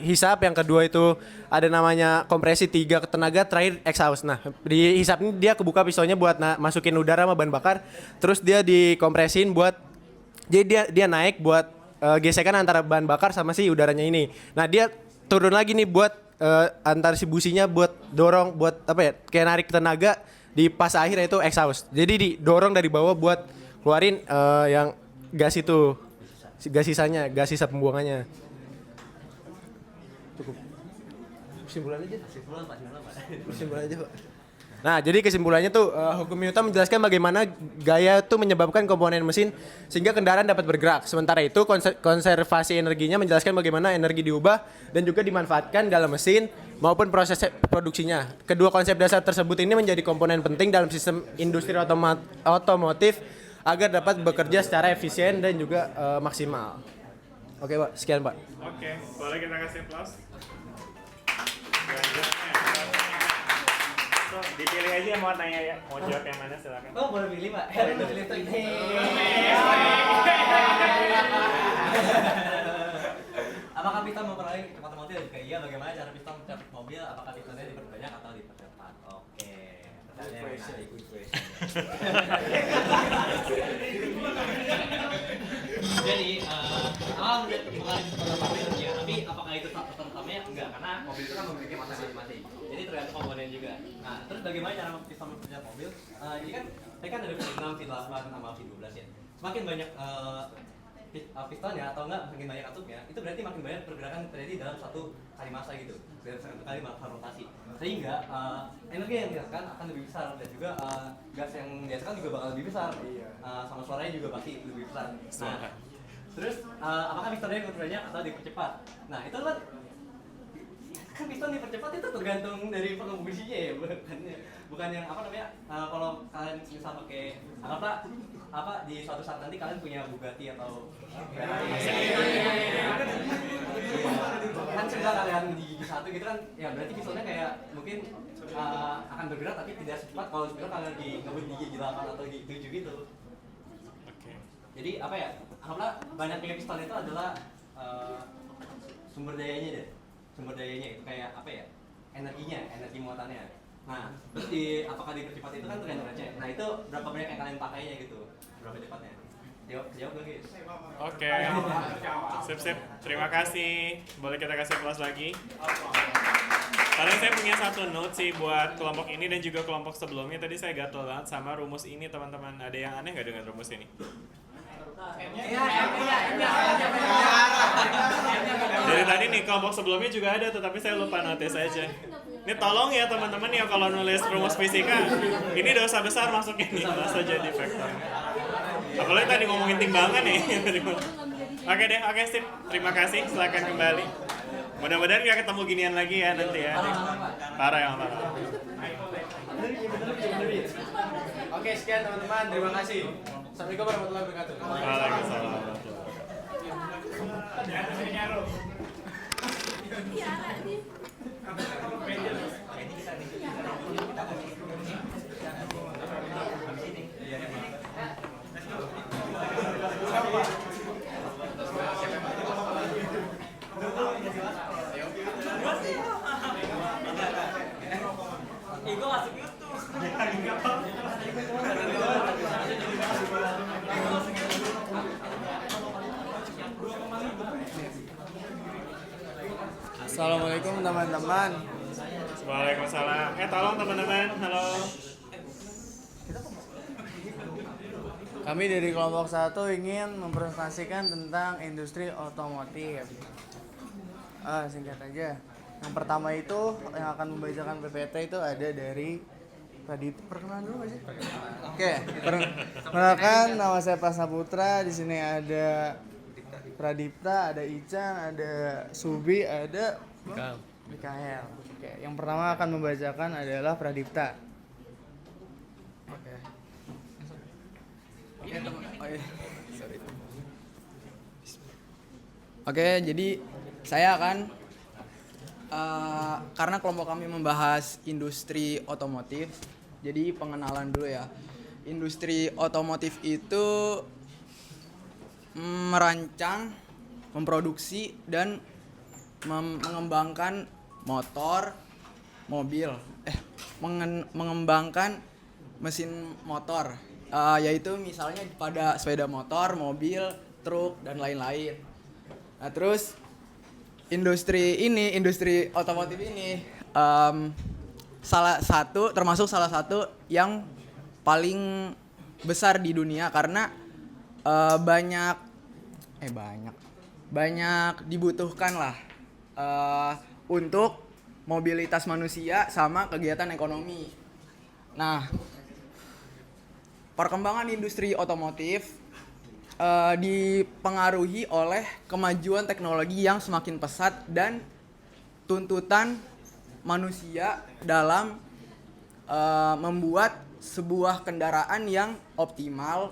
hisap, yang kedua itu ada namanya kompresi, 3 tenaga, terakhir exhaust. Nah, di hisap ini dia kebuka pistonnya buat masukin udara sama bahan bakar, terus dia dikompresin buat jadi dia naik buat gesekan antara bahan bakar sama si udaranya ini. Nah, dia turun lagi nih buat antar si businya buat dorong, buat apa ya, kayak narik tenaga di pas akhir itu exhaust. Jadi didorong dari bawah buat keluarin yang gas itu, gas sisanya, gas sisa pembuangannya. Cukup. Kesimpulan aja. Kesimpulan aja, Pak. Nah, jadi kesimpulannya tuh hukum Newton menjelaskan bagaimana gaya itu menyebabkan komponen mesin sehingga kendaraan dapat bergerak. Sementara itu konservasi energinya menjelaskan bagaimana energi diubah dan juga dimanfaatkan dalam mesin maupun proses produksinya. Kedua konsep dasar tersebut ini menjadi komponen penting dalam sistem industri otomotif agar dapat bekerja secara efisien dan juga maksimal. Oke, Pak. Sekian, Pak. Oke, boleh kita kasih aplaus. Dipilih aja mau tanya ya, mau jawab yang mana silakan. Oh, boleh pilih, Pak. Apakah piston mempengaruhi kecepatan mobil? Jika iya, bagaimana cara piston mencepat mobil? Apakah pistonnya diperbanyak atau dipercepat? Oke, pertanyaan yang menarik. Jadi, bukan mobil ya, tapi apakah itu terutama enggak? Karena mobil itu kan memiliki masa masing-masing. Jadi tergantung komponen juga. Nah, terus bagaimana cara piston mempercepat mobil? Ini kan, tadi kan ada V6, V8, sama V12 ya. Semakin banyak pistonnya atau enggak makin banyak atupnya, itu berarti makin banyak pergerakan terjadi dalam satu kali masa gitu, dalam satu kali masa rotasi, sehingga energi yang dihasilkan akan lebih besar dan juga gas yang dihasilkan juga bakal lebih besar, sama suaranya juga pasti lebih besar. Nah, terus apakah pistonnya diperbanyak atau dipercepat? Nah, itu kan piston dipercepat itu tergantung dari pengembusinya ya, bukan yang apa namanya, kalau kalian misal pakai anggaplah di suatu saat nanti kalian punya Bugatti atau kan sudah kalian di gigi satu gitu kan, ya berarti pistonnya kayak mungkin akan bergerak tapi tidak secepat kalau sebenarnya kalian ngebut di gigi 8 atau gigi 7 gitu. Jadi apa ya, anggaplah banyaknya piston itu adalah sumber dayanya itu kayak apa ya, energi muatannya. Nah, terus apakah dipercepat itu kan tergantung aja. Nah, itu berapa banyak yang kalian pakainya gitu, berapa cepatnya. Jawab lagi. Oke. Sip. Terima kasih. Boleh kita kasih kelas lagi. Paling saya punya satu note sih buat kelompok ini dan juga kelompok sebelumnya. Tadi saya gatel banget sama rumus ini, teman-teman. Ada yang aneh nggak dengan rumus ini? Dari tadi nih kelompok sebelumnya juga ada, tetapi saya lupa notice aja. Ini tolong ya teman-teman ya kalau nulis rumus fisika, ini dosa besar masuknya nih, masa jadi vektor. Apalagi tadi ngomongin timbangan nih. Oke, sip. Terima kasih, silakan kembali. Mudah-mudahan nggak ketemu ginian lagi ya nanti ya. Parah ya, parah. Oke, sekian teman-teman. Terima kasih. Assalamualaikum warahmatullahi wabarakatuh. Waalaikumsalam. Ego masuk YouTube. Assalamualaikum teman-teman. Waalaikumsalam. Tolong teman-teman. Halo. Kami dari kelompok 1 ingin mempresentasikan tentang industri otomotif. Singkat aja. Yang pertama itu yang akan membacakan PPT itu ada dari Perkenalan dulu nggak sih? Oke, perkenalkan nama saya Prasna Putra. Di sini ada Pradipta, ada Ican, ada Subi, ada Mikael. Oke, yang pertama akan membacakan adalah Pradipta. Oke. Sorry. Oke, jadi saya akan karena kelompok kami membahas industri otomotif, jadi pengenalan dulu ya. Industri otomotif itu merancang, memproduksi, dan mengembangkan motor, mobil, mengembangkan mesin motor, yaitu misalnya pada sepeda motor, mobil, truk, dan lain-lain. Nah terus industri otomotif ini termasuk salah satu yang paling besar di dunia karena banyak dibutuhkan lah untuk mobilitas manusia sama kegiatan ekonomi. Nah, perkembangan industri otomotif dipengaruhi oleh kemajuan teknologi yang semakin pesat dan tuntutan manusia dalam membuat sebuah kendaraan yang optimal,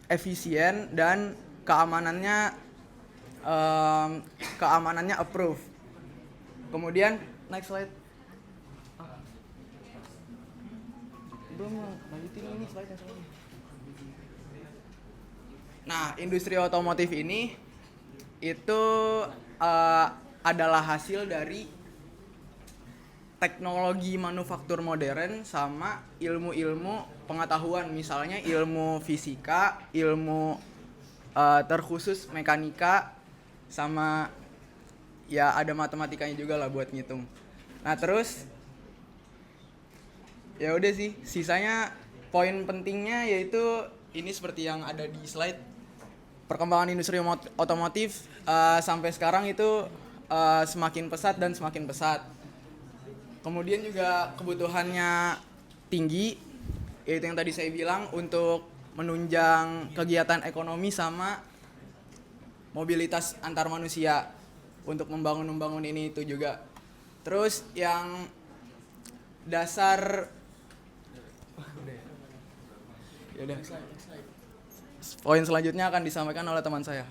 efisien, dan keamanannya approve. Kemudian next slide. Belum lanjutin ini slide yang selanjutnya. Nah, industri otomotif ini itu adalah hasil dari teknologi manufaktur modern sama ilmu-ilmu pengetahuan, misalnya ilmu fisika, ilmu terkhusus mekanika, sama ya ada matematikanya juga lah buat ngitung. Nah terus ya udah sih, sisanya poin pentingnya yaitu ini seperti yang ada di slide. Perkembangan industri otomotif sampai sekarang itu semakin pesat dan semakin pesat. Kemudian juga kebutuhannya tinggi, yaitu yang tadi saya bilang untuk menunjang kegiatan ekonomi sama mobilitas antar manusia untuk membangun ini itu juga. Terus yang dasar yaudah. Poin selanjutnya akan disampaikan oleh teman saya.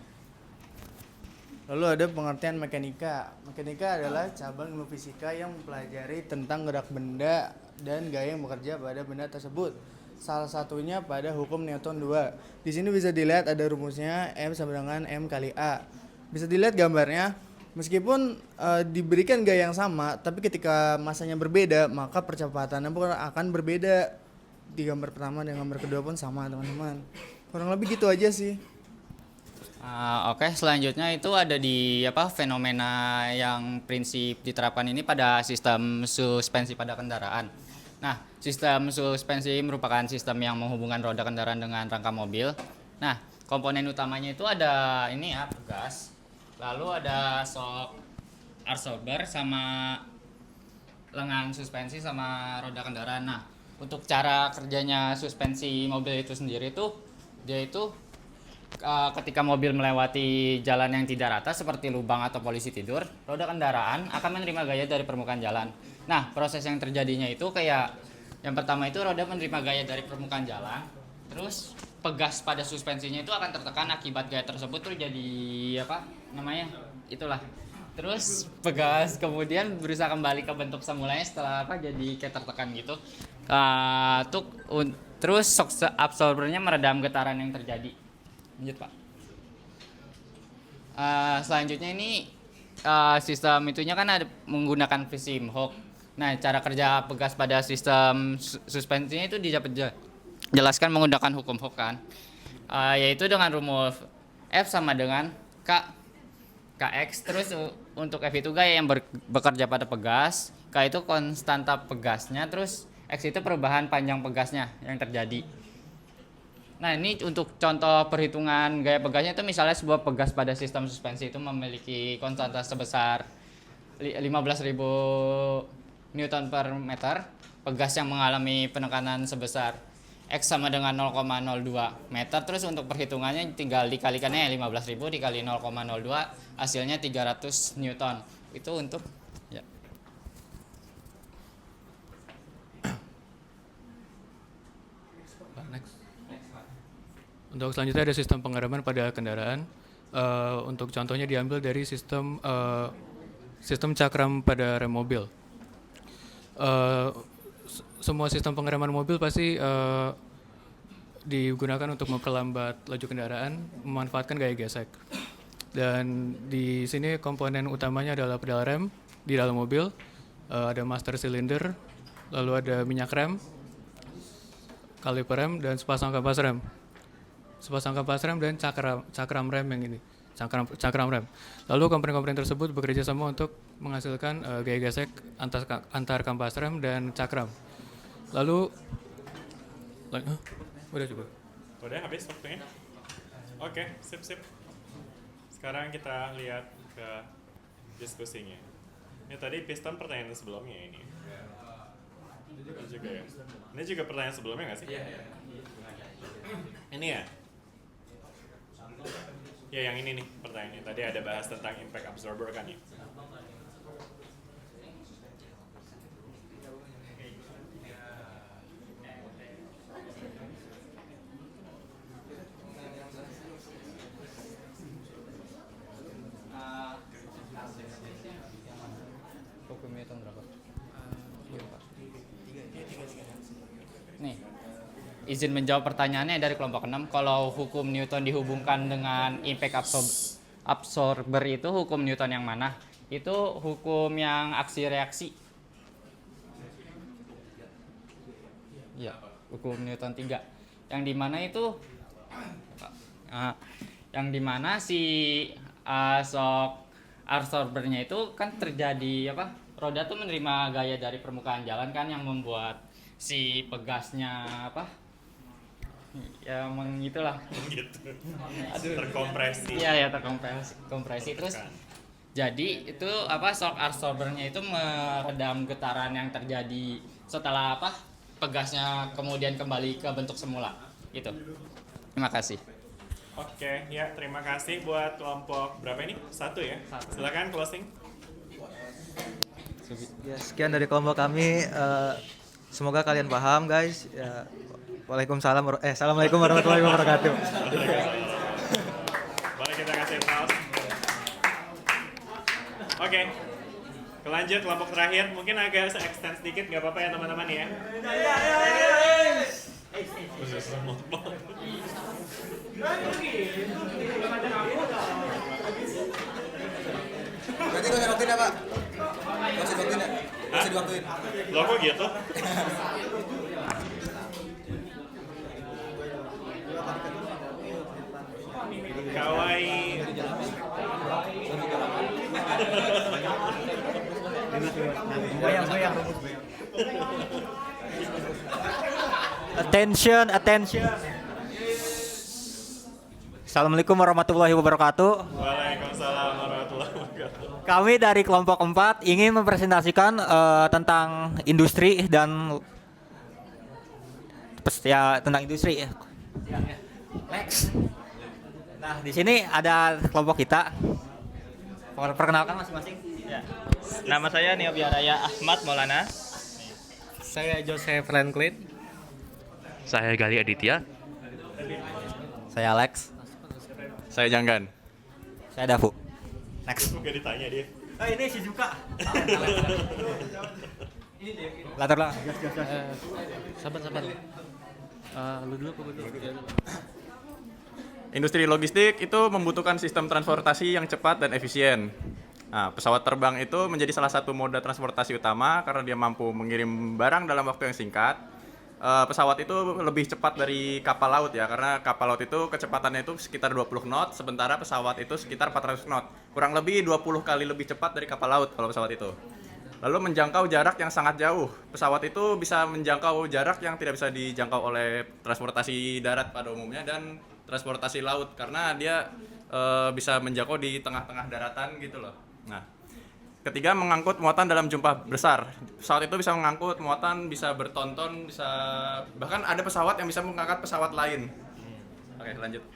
Lalu ada pengertian mekanika. Mekanika adalah cabang ilmu fisika yang mempelajari tentang gerak benda dan gaya yang bekerja pada benda tersebut. Salah satunya pada hukum Newton 2. Di sini bisa dilihat ada rumusnya M sama dengan M kali A. Bisa dilihat gambarnya. Meskipun diberikan gaya yang sama, tapi ketika masanya berbeda, maka percepatannya pun akan berbeda. Di gambar pertama dan gambar kedua pun sama, teman-teman. Kurang lebih gitu aja sih. Oke, selanjutnya itu ada di fenomena yang prinsip diterapkan ini pada sistem suspensi pada kendaraan. Nah, sistem suspensi merupakan sistem yang menghubungkan roda kendaraan dengan rangka mobil. Nah, komponen utamanya itu ada ini ya, pegas. Lalu ada shock absorber sama lengan suspensi sama roda kendaraan. Nah, untuk cara kerjanya suspensi mobil itu sendiri tuh dia itu ketika mobil melewati jalan yang tidak rata seperti lubang atau polisi tidur, roda kendaraan akan menerima gaya dari permukaan jalan. Nah, proses yang terjadinya itu kayak yang pertama itu roda menerima gaya dari permukaan jalan, terus pegas pada suspensinya itu akan tertekan akibat gaya tersebut tuh jadi itulah. Terus pegas kemudian berusaha kembali ke bentuk semulanya setelah jadi kayak tertekan gitu. Terus shock absorbernya meredam getaran yang terjadi. Lanjut Pak. Selanjutnya ini sistem itunya kan ada menggunakan Fisim Hook. Nah, cara kerja pegas pada sistem suspensinya itu dijelaskan menggunakan hukum Hook kan, yaitu dengan rumus F sama dengan Kx. Terus untuk F itu gaya yang bekerja pada pegas, K itu konstanta pegasnya, terus X itu perubahan panjang pegasnya yang terjadi. Nah, ini untuk contoh perhitungan gaya pegasnya itu misalnya sebuah pegas pada sistem suspensi itu memiliki konstanta sebesar 15.000 Newton per meter, pegas yang mengalami penekanan sebesar X sama dengan 0,02 meter. Terus untuk perhitungannya tinggal dikalikannya 15.000 dikali 0,02, hasilnya 300 Newton. Itu untuk ya. Untuk selanjutnya ada sistem pengereman pada kendaraan. Untuk contohnya diambil dari sistem cakram pada rem mobil. Semua sistem pengereman mobil pasti digunakan untuk memperlambat laju kendaraan, memanfaatkan gaya gesek. Dan di sini komponen utamanya adalah pedal rem di dalam mobil, ada master cylinder, lalu ada minyak rem, kaliper rem, dan sepasang kampas rem. Sepasang kampas rem dan cakram rem yang ini, cakram rem. Lalu komponen-komponen tersebut bekerja sama untuk menghasilkan gaya gesek antar kampas rem dan cakram. Lalu, udah cukup. Udah habis waktunya? Oke, sip. Sekarang kita lihat ke diskusinya. Ini tadi piston pertanyaan sebelumnya ini. Ini juga ya. Ini juga pertanyaan sebelumnya nggak sih? Ini ya? Ya yang ini nih pertanyaannya. Tadi ada bahas tentang impact absorber kan ya? Nih, izin menjawab pertanyaannya dari kelompok 6. Kalau hukum Newton dihubungkan dengan impact absorber itu hukum Newton yang mana? Itu hukum yang aksi reaksi. Ya, hukum Newton 3. Yang dimana itu yang dimana si shock absorbernya itu kan terjadi apa? Roda tuh menerima gaya dari permukaan jalan kan yang membuat si pegasnya apa? Ya itulah. Gitu. Terkompresi. Iya ya terkompresi. Terus jadi itu apa shock absorbernya itu meredam getaran yang terjadi setelah apa? Pegasnya kemudian kembali ke bentuk semula. Gitu. Terima kasih. Oke, ya terima kasih buat kelompok berapa ini? 1 ya? Silakan closing. Ya, sekian dari kelompok kami. Semoga kalian paham, guys. Ya, Assalamualaikum warahmatullahi wabarakatuh. Boleh kita kasih applause. Oke, kelanjut kelompok terakhir. Mungkin agak se-extend sedikit, nggak apa-apa ya teman-teman ya. Berarti gak usah waktuin ya, Pak? Gak usah diwaktuin ya? Gak usah diwaktuin. Loh kok gitu? Kawaii. Attention. Assalamualaikum warahmatullahi wabarakatuh. Waalaikumsalam warahmatullahi wabarakatuh. Kami dari kelompok 4 ingin mempresentasikan tentang industri dan ya tentang industri. Next. Nah, di sini ada kelompok kita. Perkenalkan masing-masing. Ya. Nama saya Nio Biaraya Ahmad Maulana. Saya Joseph Franklin. Saya Gali Aditya. Saya Alex. Saya Janggan. Saya Dafu. Next. Gak ditanya dia. Ini si Juka. Latar belakang. Sabar. Lu dulu apa gue dulu? Industri logistik itu membutuhkan sistem transportasi yang cepat dan efisien. Nah, pesawat terbang itu menjadi salah satu moda transportasi utama karena dia mampu mengirim barang dalam waktu yang singkat. Pesawat itu lebih cepat dari kapal laut ya, karena kapal laut itu kecepatannya itu sekitar 20 knot, sementara pesawat itu sekitar 400 knot. Kurang lebih 20 kali lebih cepat dari kapal laut kalau pesawat itu. Lalu menjangkau jarak yang sangat jauh. Pesawat itu bisa menjangkau jarak yang tidak bisa dijangkau oleh transportasi darat pada umumnya dan transportasi laut karena dia bisa menjangkau di tengah-tengah daratan gitu loh. Nah, Ketiga, mengangkut muatan dalam jumlah besar. Pesawat itu bisa mengangkut muatan, bisa bertonton, bisa bahkan ada pesawat yang bisa mengangkat pesawat lain. Oke, lanjut.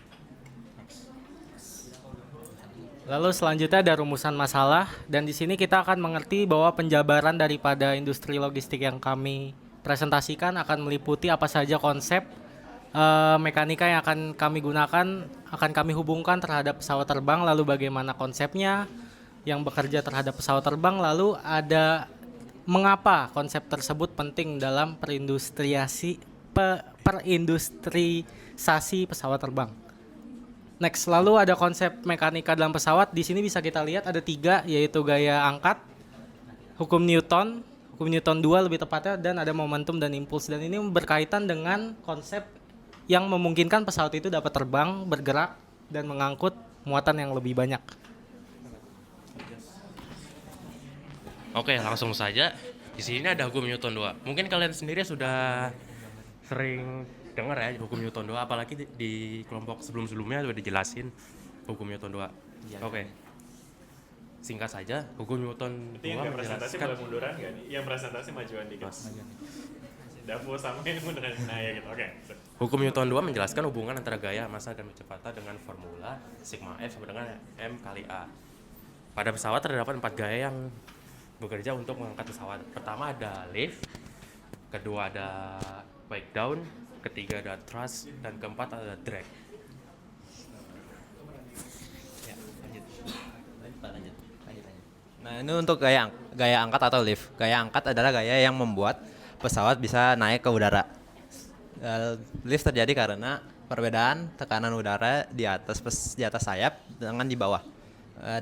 Lalu selanjutnya ada rumusan masalah, dan di sini kita akan mengerti bahwa penjabaran daripada industri logistik yang kami presentasikan akan meliputi apa saja konsep mekanika yang akan kami gunakan, akan kami hubungkan terhadap pesawat terbang, lalu bagaimana konsepnya yang bekerja terhadap pesawat terbang, lalu ada mengapa konsep tersebut penting dalam perindustriasi perindustrialisasi pesawat terbang. Next, lalu ada konsep mekanika dalam pesawat. Di sini bisa kita lihat ada 3, yaitu gaya angkat, hukum Newton 2 lebih tepatnya, dan ada momentum dan impuls. Dan ini berkaitan dengan konsep yang memungkinkan pesawat itu dapat terbang, bergerak, dan mengangkut muatan yang lebih banyak. Oke, langsung saja. Di sini ada hukum Newton 2. Mungkin kalian sendiri sudah sering dengar ya hukum Newton 2, apalagi di kelompok sebelum-sebelumnya sudah dijelasin hukum Newton 2. Oke. Singkat saja, hukum Newton 2 yang presentasi menjelaskan boleh munduran nggak nih? Yang presentasi majuan dikit. Dafu sama ini munduran. Nah ya gitu, oke. Hukum Newton 2 menjelaskan hubungan antara gaya, massa, dan kecepatan dengan formula sigma F sama dengan M kali A. Pada pesawat terdapat 4 gaya yang bekerja untuk mengangkat pesawat. Pertama ada lift, kedua ada wake down, ketiga ada thrust, dan keempat ada drag. Ya, lanjut. Nah, ini untuk gaya angkat atau lift. Gaya angkat adalah gaya yang membuat pesawat bisa naik ke udara. Lift terjadi karena perbedaan tekanan udara di atas sayap dengan di bawah,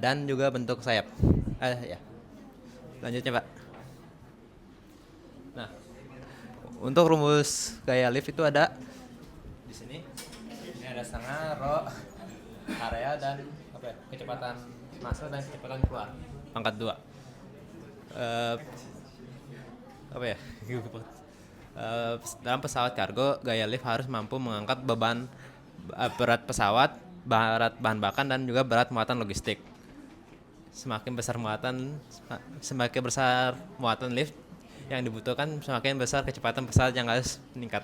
dan juga bentuk sayap. Ya. Lanjutnya, Pak. Nah, untuk rumus gaya lift itu ada di sini. Ini ada setengah rho area dan kecepatan masuk dan kecepatan keluar. Pangkat 2. Dalam pesawat kargo, gaya lift harus mampu mengangkat beban berat pesawat, berat bahan bakar, dan juga berat muatan logistik. Semakin besar muatan lift yang dibutuhkan, semakin besar kecepatan pesawat yang harus meningkat.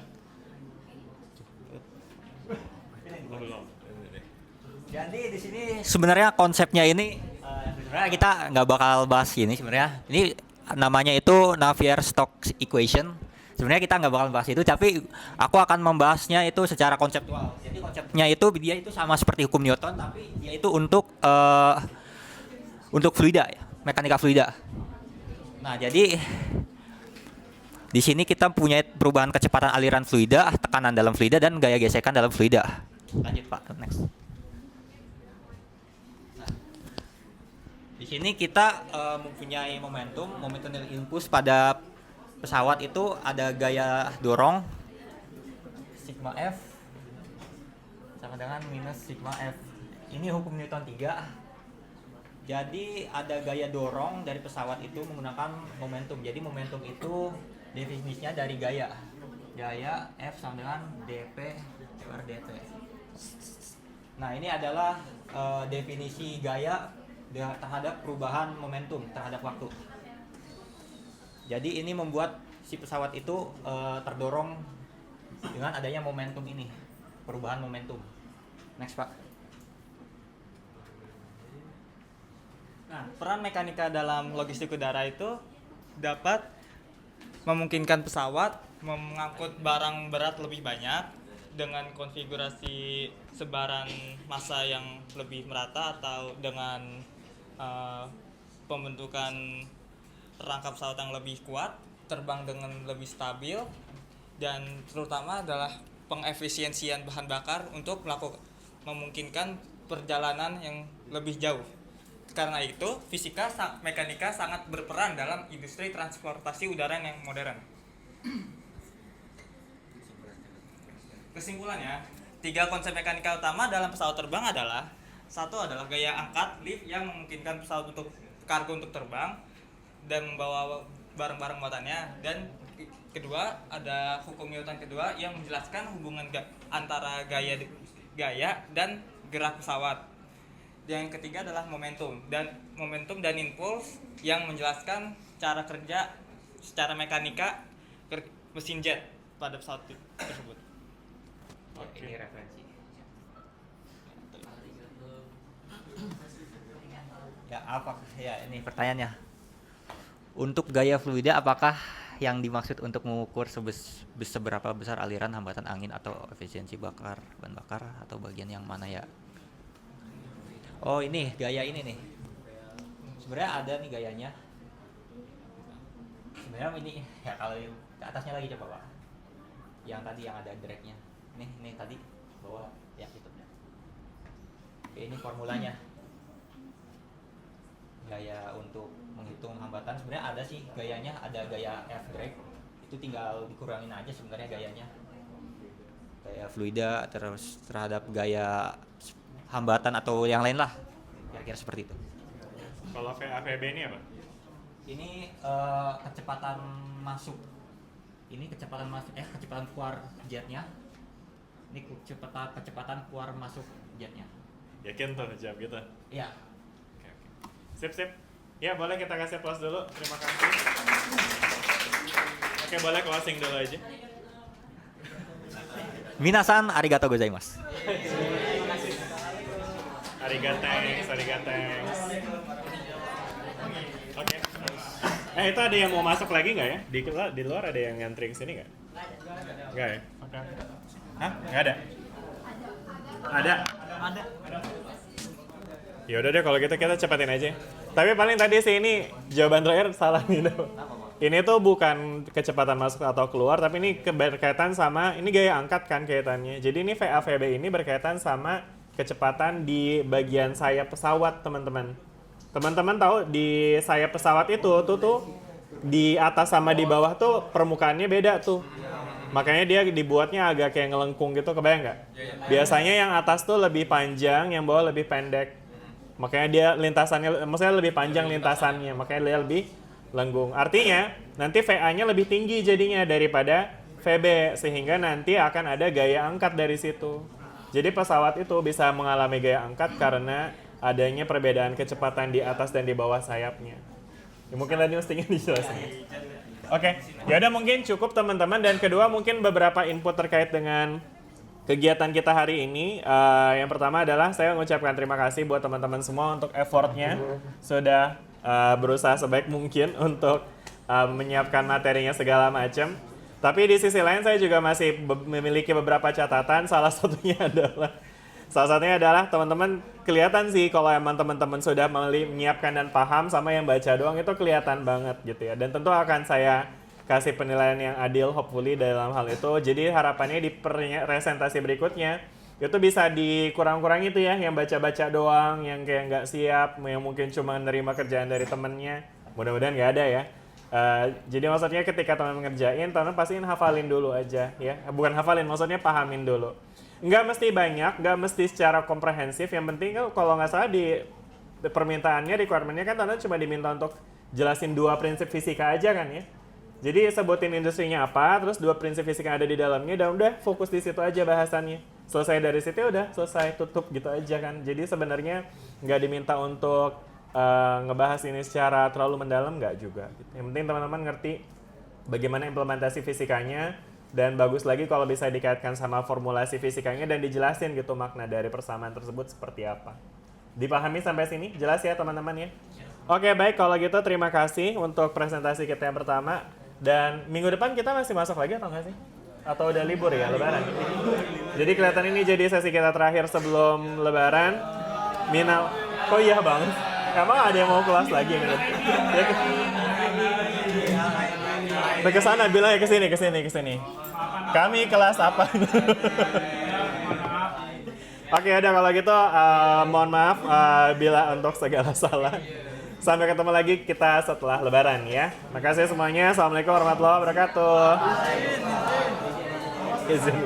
Jadi di sini sebenarnya konsepnya ini sebenarnya kita nggak bakal bahas ini sebenarnya. Ini namanya itu Navier-Stokes equation. Sebenarnya kita nggak bakal bahas itu, tapi aku akan membahasnya itu secara konseptual. Jadi konsepnya itu dia itu sama seperti hukum Newton, tapi dia itu untuk fluida, ya, mekanika fluida. Nah, jadi di sini kita punya perubahan kecepatan aliran fluida, tekanan dalam fluida, dan gaya gesekan dalam fluida. Lanjut, Pak. Next. Nah, di sini kita mempunyai momentum nilai impuls pada pesawat itu ada gaya dorong sigma F sama dengan minus sigma F. Ini hukum Newton 3. Jadi ada gaya dorong dari pesawat itu menggunakan momentum. Jadi momentum itu definisinya dari gaya. Gaya F sama dengan dP per dt. Nah, ini adalah definisi gaya terhadap perubahan momentum terhadap waktu. Jadi ini membuat si pesawat itu terdorong dengan adanya momentum ini, perubahan momentum. Next, Pak. Nah, peran mekanika dalam logistik udara itu dapat memungkinkan pesawat mengangkut barang berat lebih banyak dengan konfigurasi sebaran massa yang lebih merata, atau dengan pembentukan rangka pesawat yang lebih kuat, terbang dengan lebih stabil, dan terutama adalah pengefisiensian bahan bakar untuk memungkinkan perjalanan yang lebih jauh. Karena itu, mekanika sangat berperan dalam industri transportasi udara yang modern. Kesimpulannya, 3 konsep mekanika utama dalam pesawat terbang adalah: 1 adalah gaya angkat lift yang memungkinkan pesawat untuk kargo untuk terbang dan membawa barang-barang muatannya, dan kedua ada hukum Newton kedua yang menjelaskan hubungan antara gaya dan gerak pesawat. yang ketiga adalah momentum dan impuls yang menjelaskan cara kerja secara mekanika mesin jet pada pesawat tersebut. Oke. Ini referensi. Ya ini pertanyaannya. Untuk gaya fluida apakah yang dimaksud untuk mengukur seberapa besar aliran hambatan angin atau efisiensi bahan bakar atau bagian yang mana ya? Oh ini gaya ini nih. Sebenarnya ada nih gayanya. Sebenarnya ini ya kalau ke atasnya lagi coba Pak. Yang tadi yang ada dragnya. Nih tadi bawah ya itu. Oke, ini formulanya. Gaya untuk menghitung hambatan sebenarnya ada sih gayanya, ada gaya F drag. Itu tinggal dikurangin aja sebenarnya gayanya. Gaya fluida terus terhadap gaya hambatan atau yang lain lah. Kira-kira seperti itu. Kalau VAVB ini apa? Ini kecepatan masuk. Ini kecepatan kecepatan keluar jetnya. Ini kecepatan keluar masuk jetnya. Yakin tuh jawab gitu? Iya. Sip. Ya boleh kita kasih applause dulu. Terima kasih. Oke, boleh closing dulu aja. Minasan arigatou gozaimasu. Arigatanks. Oke. Itu ada yang mau masuk lagi nggak ya? Di luar ada yang ngantri ke sini nggak? Nggak ya? Oke. Hah? Nggak ada? Ada. Ya udah deh kalau gitu kita cepatin aja. Tapi paling tadi sih ini jawaban terakhir salah nih. Ini tuh bukan kecepatan masuk atau keluar, tapi ini berkaitan sama ini gaya angkat kan kaitannya. Jadi ini VAVB ini berkaitan sama kecepatan di bagian sayap pesawat, teman-teman. Teman-teman tahu di sayap pesawat itu tuh di atas sama di bawah tuh permukaannya beda tuh. Makanya dia dibuatnya agak kayak ngelengkung gitu, kebayang nggak? Biasanya yang atas tuh lebih panjang, yang bawah lebih pendek. Makanya dia lintasannya, maksudnya lebih panjang lintasannya, makanya dia lebih lengkung. Artinya nanti VA-nya lebih tinggi jadinya daripada VB, sehingga nanti akan ada gaya angkat dari situ. Jadi pesawat itu bisa mengalami gaya angkat karena adanya perbedaan kecepatan di atas dan di bawah sayapnya. Ya, mungkin tadi mestinya dijelasin. Oke, ya udah mungkin cukup teman-teman. Dan kedua mungkin beberapa input terkait dengan kegiatan kita hari ini. Yang pertama adalah saya mengucapkan terima kasih buat teman-teman semua untuk effortnya sudah berusaha sebaik mungkin untuk menyiapkan materinya segala macam. Tapi di sisi lain saya juga masih memiliki beberapa catatan. Salah satunya adalah teman-teman kelihatan sih kalau emang teman-teman sudah menyiapkan dan paham, sama yang baca doang itu kelihatan banget gitu ya. Dan tentu akan saya kasih penilaian yang adil hopefully dalam hal itu. Jadi harapannya di presentasi berikutnya itu bisa dikurang-kurang itu ya, yang baca-baca doang, yang kayak nggak siap, yang mungkin cuma nerima kerjaan dari temennya. Mudah-mudahan nggak ada ya. Jadi maksudnya ketika teman ngerjain, teman pastiin hafalin dulu aja ya. Bukan hafalin, maksudnya pahamin dulu. Nggak mesti banyak, nggak mesti secara komprehensif. Yang penting kalau nggak salah di permintaannya, requirement-nya kan teman cuma diminta untuk jelasin 2 prinsip fisika aja kan ya. Jadi sebutin industrinya apa, terus 2 prinsip fisika yang ada di dalamnya, dan udah fokus di situ aja bahasannya. Selesai dari situ udah selesai, tutup gitu aja kan. Jadi sebenarnya nggak diminta untuk ngebahas ini secara terlalu mendalam, nggak juga. Yang penting teman-teman ngerti bagaimana implementasi fisikanya, dan bagus lagi kalau bisa dikaitkan sama formulasi fisikanya dan dijelasin gitu makna dari persamaan tersebut seperti apa. Dipahami sampai sini? Jelas ya teman-teman ya? Oke baik, kalau gitu terima kasih untuk presentasi kita yang pertama. Dan minggu depan kita masih masuk lagi atau nggak sih? Atau udah libur ya, lebaran? Jadi kelihatan ini jadi sesi kita terakhir sebelum lebaran. Kok iya bang? Emang ada yang mau kelas lagi gitu? Ya, ke sana, bilang ya ke sini. Kami kelas apa? Oke, udah kalau gitu mohon maaf bila untuk segala salah. Sampai ketemu lagi kita setelah lebaran ya. Makasih semuanya. Assalamualaikum warahmatullahi wabarakatuh. Izin.